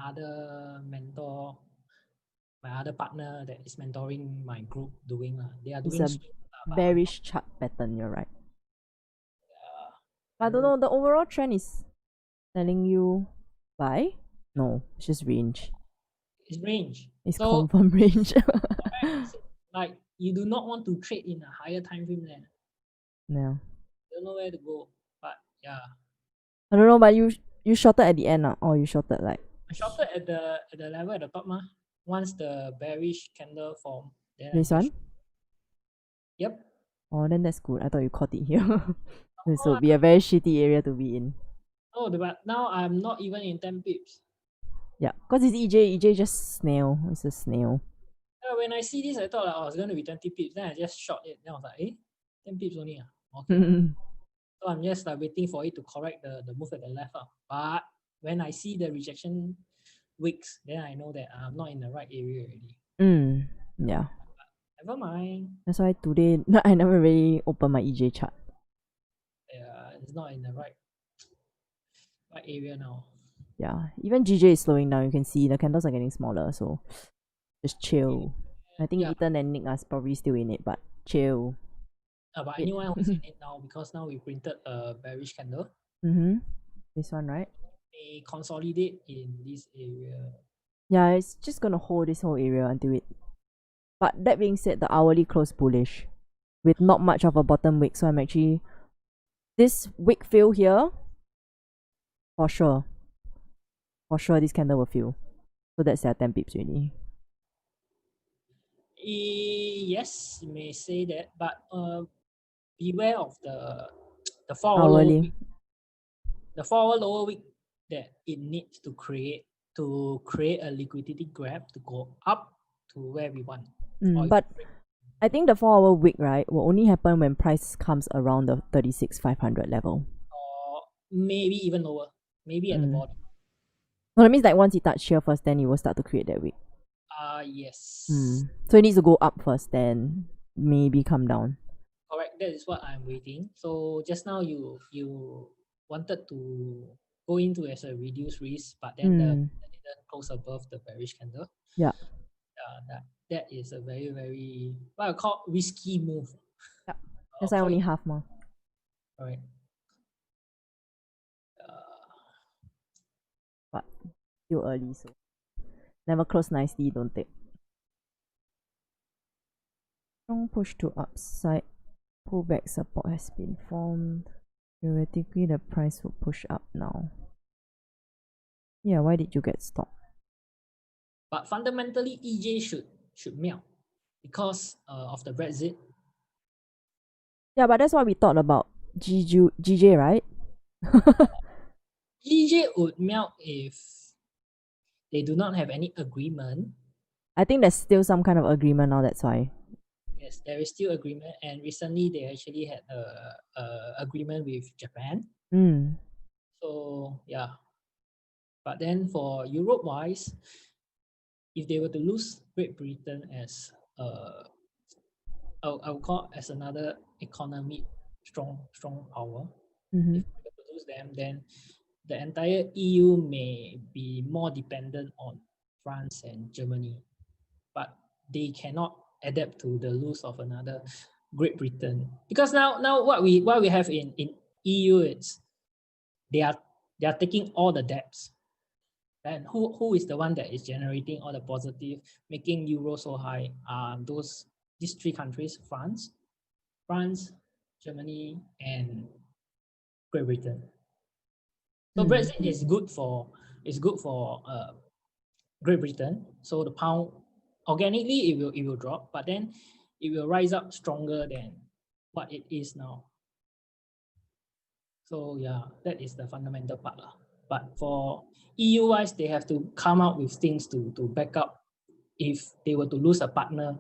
other mentor, my other partner that is mentoring my group doing. They are It's doing a bearish chart pattern, you're right. But I don't Mm. know, the overall trend is telling you buy? No, it's just range. It's range. It's So confirm range. like you do not want to trade in a higher time frame then. Yeah. Don't know where to go. But yeah. I don't know, but you shorted at the end, or you shorted like I shorted at the level at the top mah. Once the bearish candle form, then this I one? just, yep. Oh, then that's good. I thought you caught it here. This would be a very shitty area to be in. Oh, but now I'm not even in 10 pips. Yeah, because it's EJ. EJ just snail. It's a snail. When I see this, I thought like, I was going to be 20 pips. Then I just short it. Then I was like, 10 pips only. Okay. So I'm just like waiting for it to correct the move at the left. But when I see the rejection wicks, then I know that I'm not in the right area already. Yeah. Never mind. That's why today I never really opened my EJ chart. Yeah, it's not in the right area now. Yeah, even GJ is slowing down. You can see the candles are getting smaller, so just chill. I think Ethan and Nick are probably still in it, but chill. But anyone else in it now because now we printed a bearish candle. This one, right? They consolidate in this area. Yeah, it's just gonna hold this whole area until it. But that being said, the hourly closed bullish with not much of a bottom wick, so I'm actually this wick fill here for sure. For sure, this candle will fill. So that's their 10 pips really. Yes, you may say that, but beware of the 4 hour lower wick. The 4 hour lower wick that it needs to create a liquidity grab to go up to where we want. But I think the 4 hour wick, right, will only happen when price comes around the 36,500 level. Or maybe even lower. Maybe at the bottom. No, that means like once it touch here first, then it will start to create that wick. Yes. So it needs to go up first, then maybe come down. Correct. That is what I'm waiting. So just now you wanted to go into as a reduced risk, but then the didn't close above the bearish candle. Yeah. That is a very, very what I call risky move. Yeah. That's why only half more. Alright. But still early, so never close nicely, don't take. Strong push to upside. Pullback support has been formed. Theoretically, the price will push up now. Yeah, why did you get stopped? But fundamentally, EJ should melt because of the Brexit. Yeah, but that's what we thought about GJ, right? EJ would melt if they do not have any agreement. I think there's still some kind of agreement now, that's why. Yes, there is still agreement, and recently they actually had a agreement with Japan. So yeah, but then for Europe wise, if they were to lose Great Britain as I'll call as another economic strong power. If we were to lose them, then the entire EU may be more dependent on France and Germany, but they cannot adapt to the loss of another Great Britain because now what we have in EU is they are taking all the debts, and who is the one that is generating all the positive, making euro so high? These three countries: France, Germany, and Great Britain. So Brexit is good for Great Britain. So the pound organically it will drop, but then it will rise up stronger than what it is now. So yeah, that is the fundamental part. But for EU wise, they have to come up with things to back up if they were to lose a partner,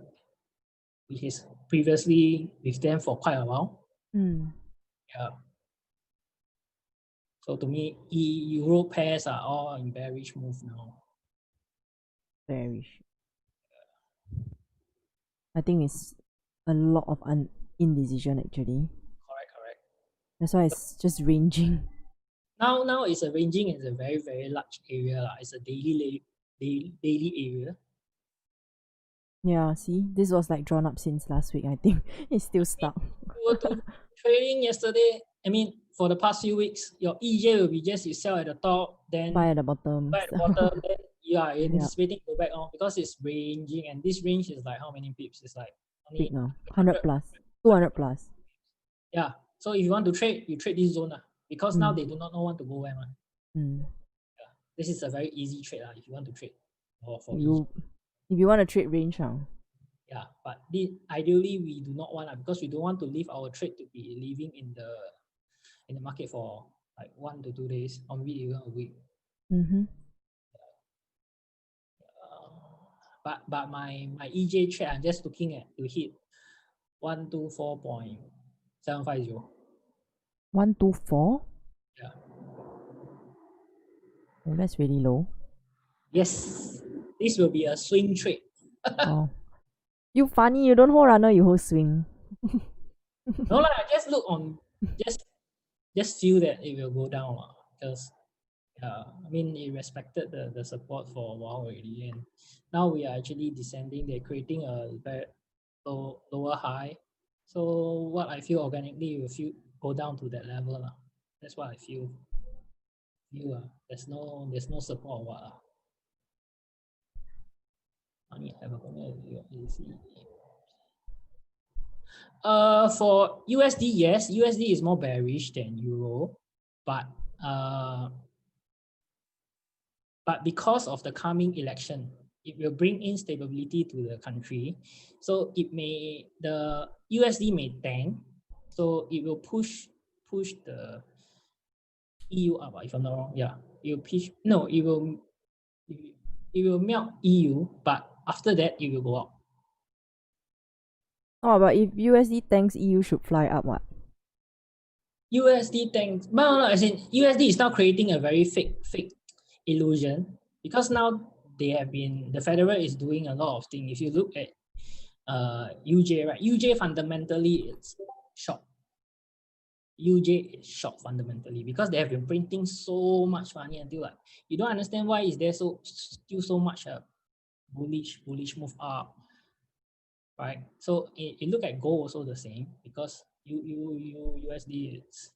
which is previously with them for quite a while. Yeah. So to me, Euro pairs are all in bearish move now. Bearish. I think it's a lot of indecision actually. Correct. That's why it's just ranging. Now it's a ranging. It's a very large area. It's a daily area. Yeah, see, this was like drawn up since last week. I think it's still stuck. You were to trading yesterday. I mean, for the past few weeks, your EJ will be just you sell at the top, then Buy at the bottom. buy at the bottom, then you're Yep. anticipating to go back on because it's ranging, and this range is like how many pips? It's like only Big now. 100 plus. 200 plus. Yeah. So if you want to trade, you trade this zone because now they do not know when to go where. Mm. Yeah. This is a very easy trade if you want to trade. Or for If you want to trade range now. Yeah, but ideally we do not want because we don't want to leave our trade to be living in the market for like 1 to 2 days or maybe even a week. But my EJ trade, I'm just looking at to hit 124.750. 124? Yeah. Oh, that's really low. Yes, this will be a swing trade. Oh, you funny. You don't hold runner, you hold swing. No, I just look on, just feel that it will go down because I mean it respected the support for a while already, and now we are actually descending. They're creating a very lower high. So what I feel organically will go down to that level. That's what I feel. There's no support or what. I need to have a for USD, yes, USD is more bearish than Euro, but because of the coming election, it will bring instability to the country. So the USD may tank, so it will push the EU up, if I'm not wrong. Yeah, it will melt EU, but after that it will go up. Oh, but if USD tanks, EU should fly up, what? USD tanks, no, as in USD is now creating a very fake illusion because now the federal is doing a lot of things. If you look at UJ, right? UJ fundamentally it's short. UJ is short fundamentally because they have been printing so much money until like you don't understand why is there still so much bullish move up, right? So you look at gold also the same because USD is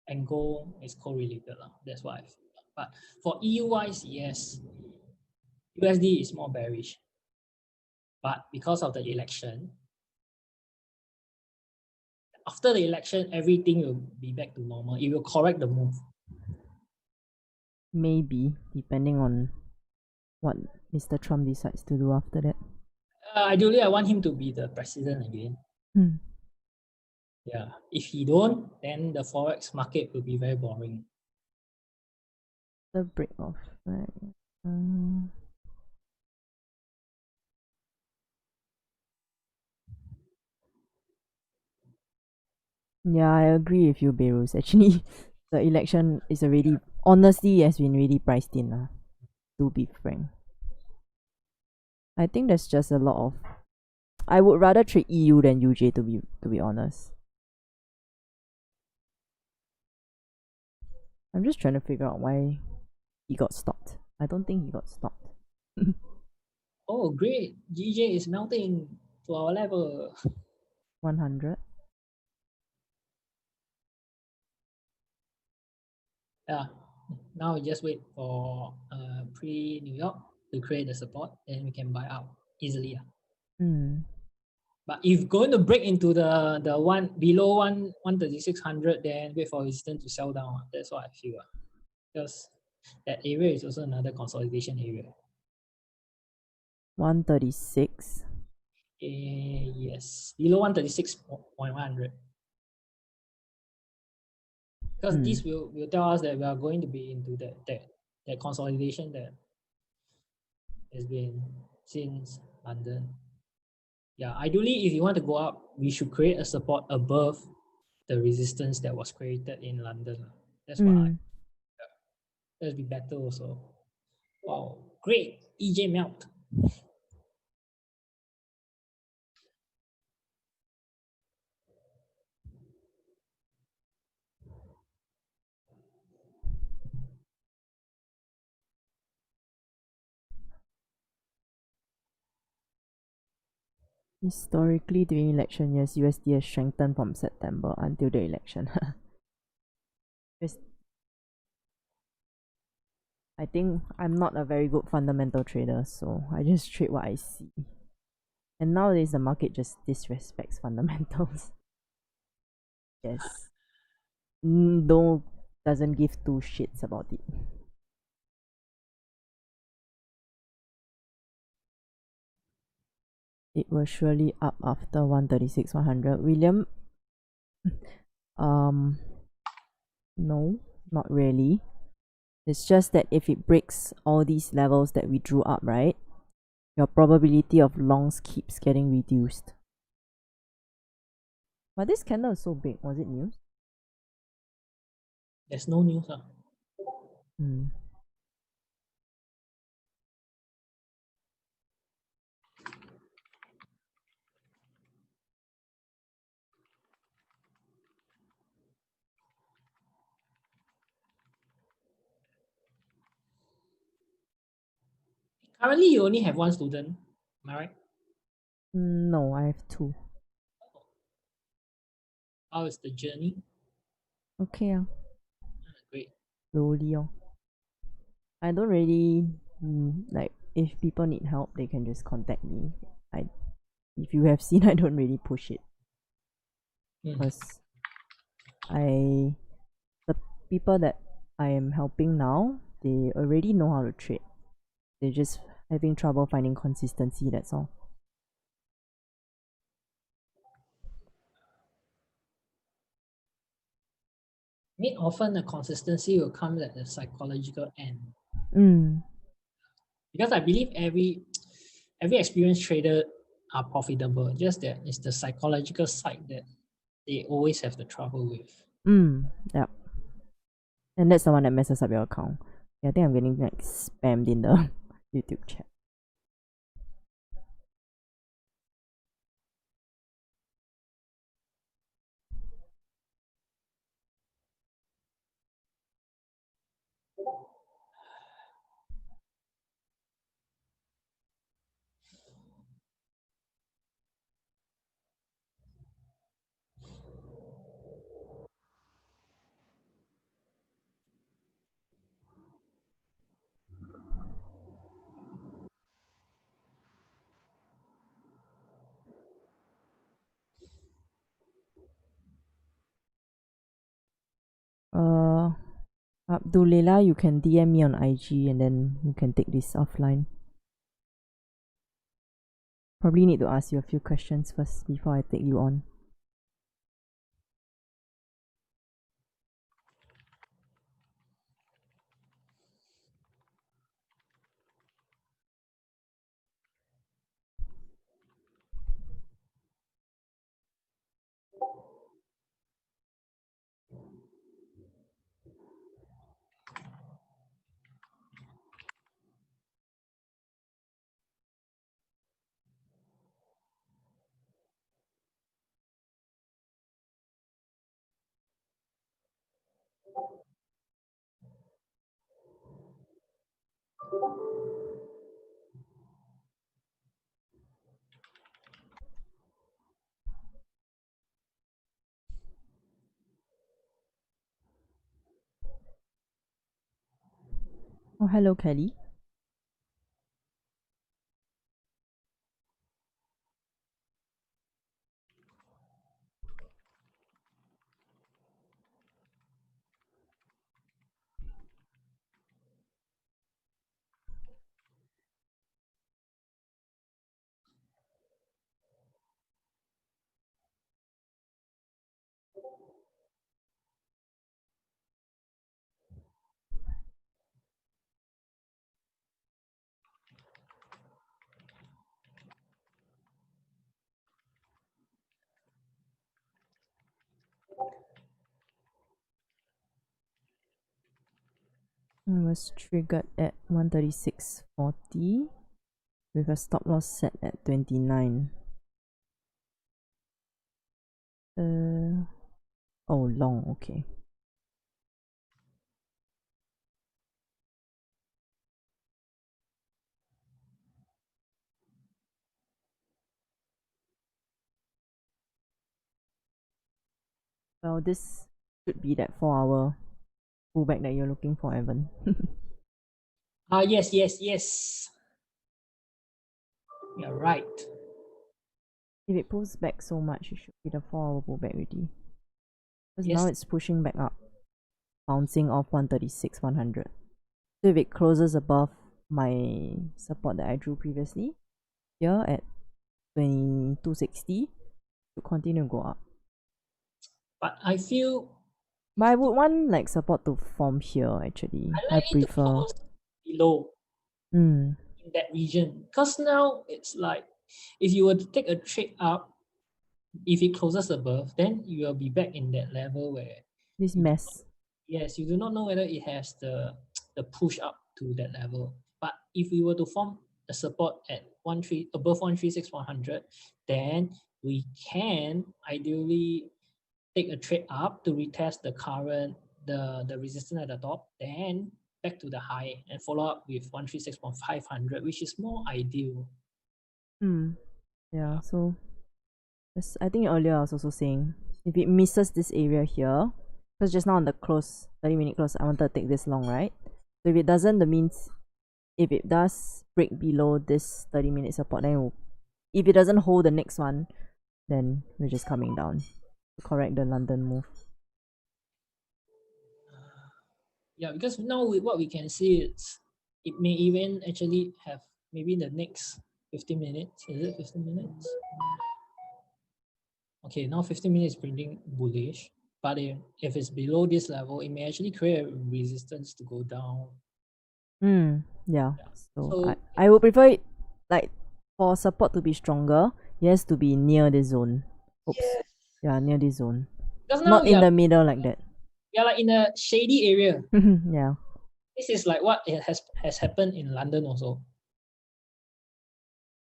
and gold is correlated. That's why I feel. But for EU wise, yes, USD is more bearish. But because of the election, after the election, everything will be back to normal. It will correct the move. Maybe, depending on what Mr. Trump decides to do after that. Ideally, I want him to be the president again. Yeah. If he don't, then the Forex market will be very boring. The break off. Right. Yeah, I agree with you, Beirut. Actually, the election is already, honestly, has been really priced in, to be frank. I think there's just a lot of, I would rather trade EU than UJ, to be honest. I'm just trying to figure out why he got stopped. I don't think he got stopped. Oh, great. GJ is melting to our level. 100. Yeah. Now we just wait for pre-New York to create the support, then we can buy out easily. But if going to break into the one below 13600, then wait for resistance to sell down. That's what I feel. Because that area is also another consolidation area. 136. Yes, below 136.100. Because this will tell us that we are going to be into that consolidation that has been since London. Yeah, ideally, if you want to go up, we should create a support above the resistance that was created in London. That's why that'll be better also. Wow, great EJ melt. Historically, during election years, USD has strengthened from September until the election. I think I'm not a very good fundamental trader, so I just trade what I see. And nowadays, the market just disrespects fundamentals. Yes. Doesn't give two shits about it. It was surely up after 136, 100. William, no, not really. It's just that if it breaks all these levels that we drew up, right, your probability of longs keeps getting reduced. But this candle is so big. Was it news? There's no news. Currently, you only have one student. Am I right? No, I have two. How is the journey? Okay, Great. slowly. I don't really like if people need help, they can just contact me. If you have seen, I don't really push it because the people that I am helping now, they already know how to trade. They're just having trouble finding consistency. That's all. I mean, often the consistency will come at the psychological end. Because I believe every experienced trader are profitable. Just that it's the psychological side that they always have the trouble with. Yep. And that's the one that messes up your account. Yeah, I think I'm getting like spammed in the YouTube chat. Abdullela, you can DM me on IG and then you can take this offline. Probably need to ask you a few questions first before I take you on. Oh, hello, Kelly. It was triggered at 136.40 with a stop loss set at 29. Oh, long, okay. Well, this should be that 4-hour pullback that you're looking for, Evan. Yes. You're right. If it pulls back so much, it should be the 4-hour pullback already. Because Yes. now it's pushing back up, bouncing off 136, 100. So if it closes above my support that I drew previously, here at 2260, to continue to go up. But I feel. But I would want like support to form here actually. I like it to prefer. close below in that region, because now it's like if you were to take a trade up, if it closes above, then you will be back in that level where this mess. Yes, you do not know whether it has the push up to that level. But if we were to form a support at above 136,100, then we can ideally take a trade up to retest the current the resistance at the top, then back to the high and follow up with 136,500, which is more ideal. Yeah, so I think earlier I was also saying if it misses this area here, because just now on the close 30-minute close I wanted to take this long, right? So if it doesn't, that means if it does break below this 30-minute support, then if it doesn't hold the next one, then we're just coming down to correct the London move. Yeah, because now with what we can see, it may even actually have maybe the next 15 minutes. Is it 15 minutes? Okay, now 15 minutes is printing bullish, but if it's below this level, it may actually create a resistance to go down. Yeah. So, So I would prefer it like for support to be stronger, it has to be near this zone. Oops. Yeah, near this zone. because now Not in the middle like that. we are like in a shady area. Yeah. This is like what it has happened in London also.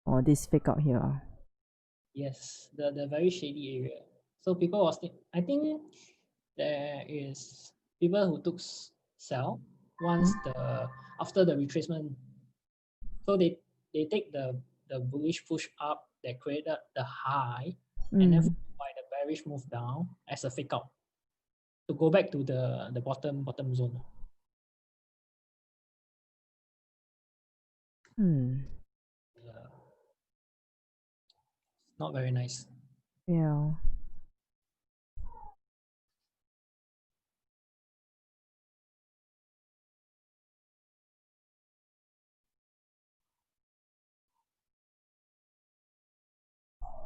Or this fake out here. Yes, the very shady area. So people was I think there is people who took sell once after the retracement. So they take the bullish push up that created the high, and then by the bearish move down as a fake out to go back to the bottom zone. Not very nice. Yeah.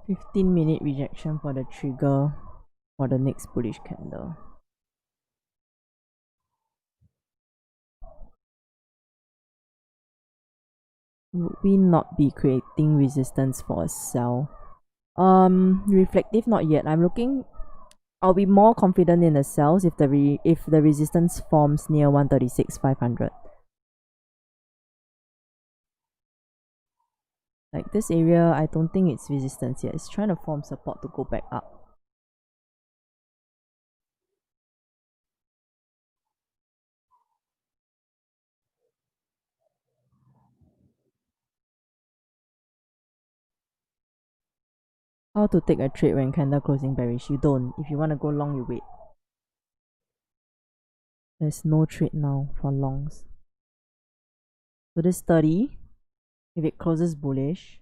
"15-minute rejection for the trigger for the next bullish candle." Would we not be creating resistance for a sell? Reflective not yet. I'll be more confident in the sells if the resistance forms near 136,500. Like this area, I don't think it's resistance yet. It's trying to form support to go back up. How to take a trade when candle closing bearish? You don't. If you want to go long, you wait. There's no trade now for longs. So this 30, if it closes bullish,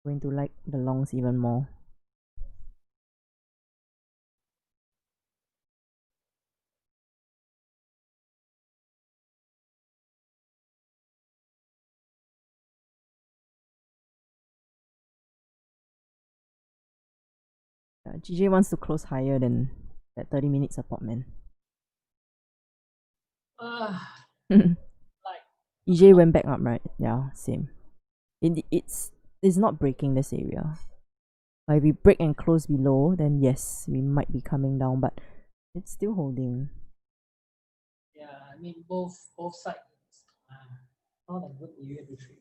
going to like the longs even more. GJ wants to close higher than that 30-minute support, man. Like EJ went back up, right? Yeah, same. It's not breaking this area. If we break and close below, then yes, we might be coming down, but it's still holding. Yeah, I mean both sides. Not a good area to trade.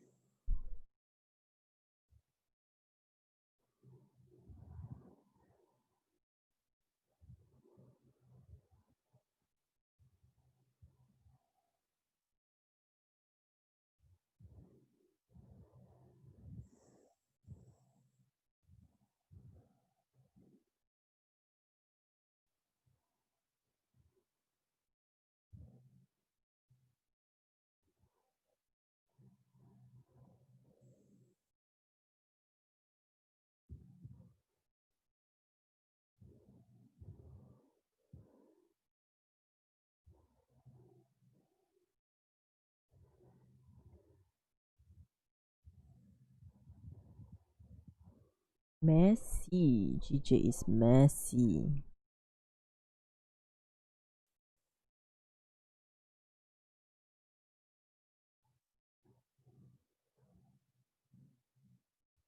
Messy. GJ is messy.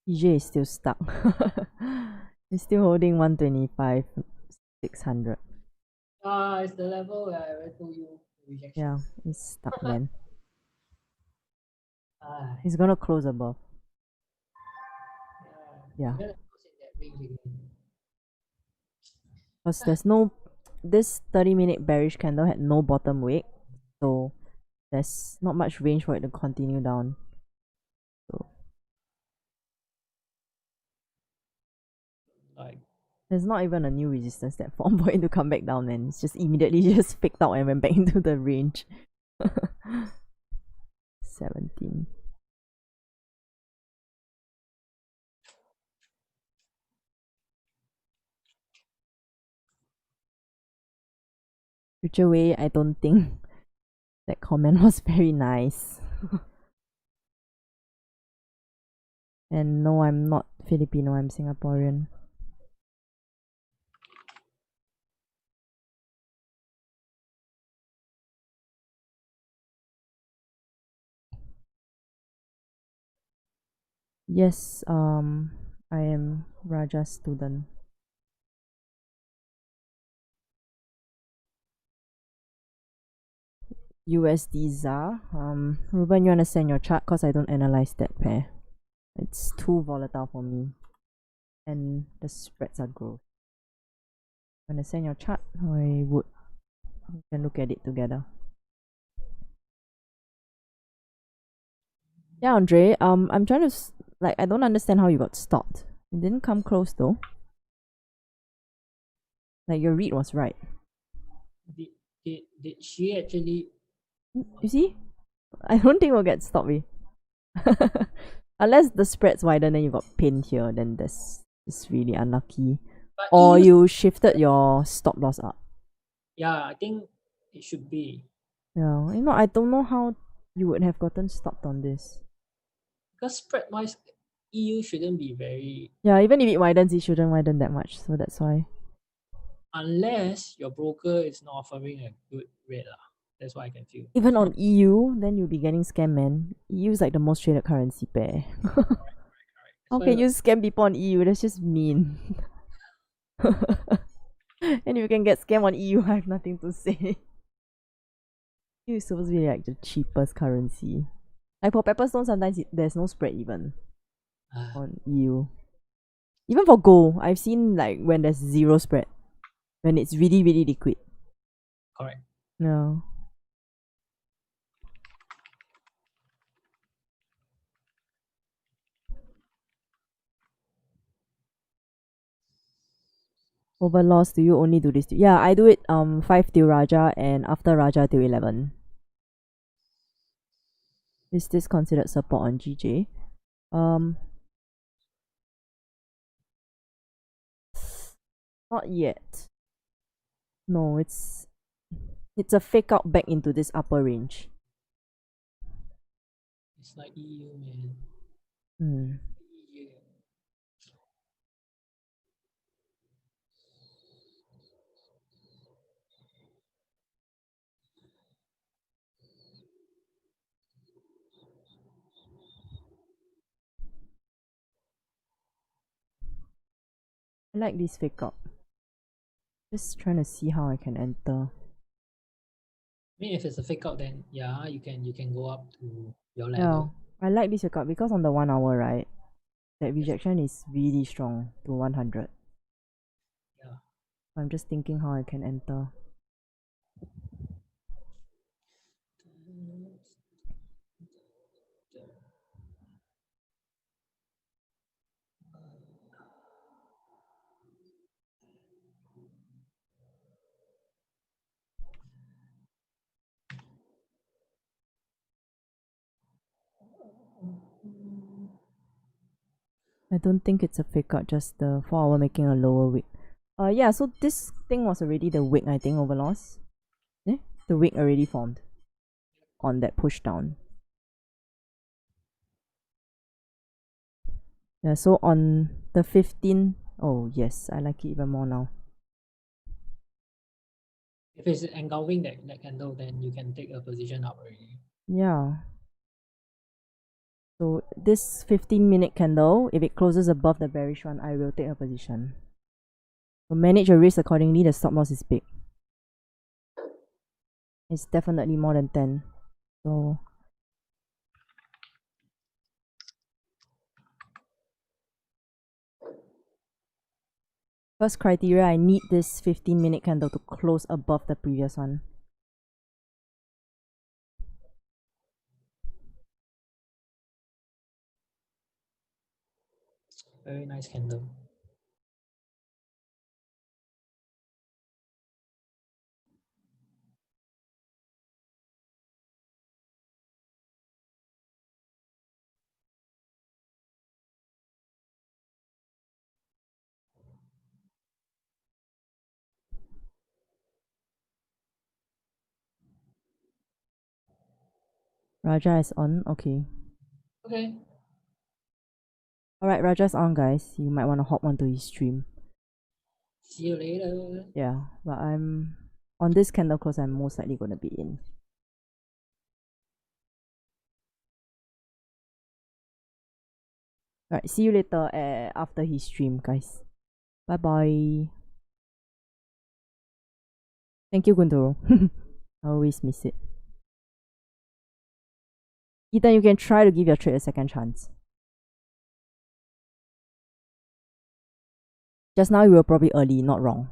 GJ is still stuck. He's still holding 125, 600. It's the level where I told you rejection. Yeah, he's stuck, man. Ah, He's gonna close above. yeah. Yeah. I'm gonna close in that range again. Because there's no. This 30-minute bearish candle had no bottom wick. So there's not much range for it to continue down. So Like there's not even a new resistance that formed for it to come back down, and it's just immediately just picked out and went back into the range. 17. Future way, I don't think that comment was very nice. And no, I'm not Filipino, I'm Singaporean. Yes, I am Raja's student. USD ZAR. Ruben, you wanna send your chart? Cause I don't analyze that pair. It's too volatile for me. And the spreads are gross. Wanna send your chart? I would. We can look at it together. Yeah, Andre. I'm trying to like. I don't understand how you got stopped. It didn't come close though. Like your read was right. did she actually? You see, I don't think we'll get stopped. Unless the spreads widen, then you got pinned here. Then that's just really unlucky. But Or EU, you shifted your stop loss up. yeah, I think it should be Yeah, I don't know how you would have gotten stopped on this. because spread wise, EU shouldn't be very Yeah, even if it widens, it shouldn't widen that much. So that's why. unless your broker is not offering a good rate lah. That's what I can feel. Even on EU, then you'll be getting scammed, man. EU is like the most traded currency pair. How can you scam people on EU? That's just mean. And if you can get scammed on EU, I have nothing to say. EU is supposed to be like the cheapest currency. Like for Pepperstone, sometimes there's no spread even on EU. Even for gold, I've seen like when there's zero spread. When it's really, really liquid. Correct. Yeah. Over loss, do you only do this? Yeah, I do it 5 till Raja and after Raja till 11. Is this considered support on GJ? Not yet. No, it's a fake out back into this upper range. It's like EU, man. Hmm. EU. I like this fake out. Just trying to see how I can enter. I mean, if it's a fake out, then yeah, you can go up to your Yeah, level. I like this workout because on the 1 hour, right, that Yes. rejection is really strong to 100. Yeah. I'm just thinking how I can enter. I don't think it's a fake out, just the 4 hour making a lower wick. Yeah, so this thing was already the wick, I think, over loss. The wick already formed on that push down. Yeah, so on the 15, oh yes, I like it even more now. If it's engulfing that candle, then you can take a position up already. Yeah. So this 15-minute candle, if it closes above the bearish one, I will take a position. So manage your risk accordingly. The stop loss is big. It's definitely more than 10. So first criteria, I need this 15-minute candle to close above the previous one. Very nice candle. Raja is on. Okay. Okay. Alright, Raja's on, guys. You might want to hop onto his stream. See you later. Yeah, but I'm on this candle close. I'm most likely gonna be in. Alright, see you later after his stream, guys. Bye bye. Thank you, Gunduro. I always miss it. Ethan, you can try to give your trade a second chance. Just now you were probably early, not wrong.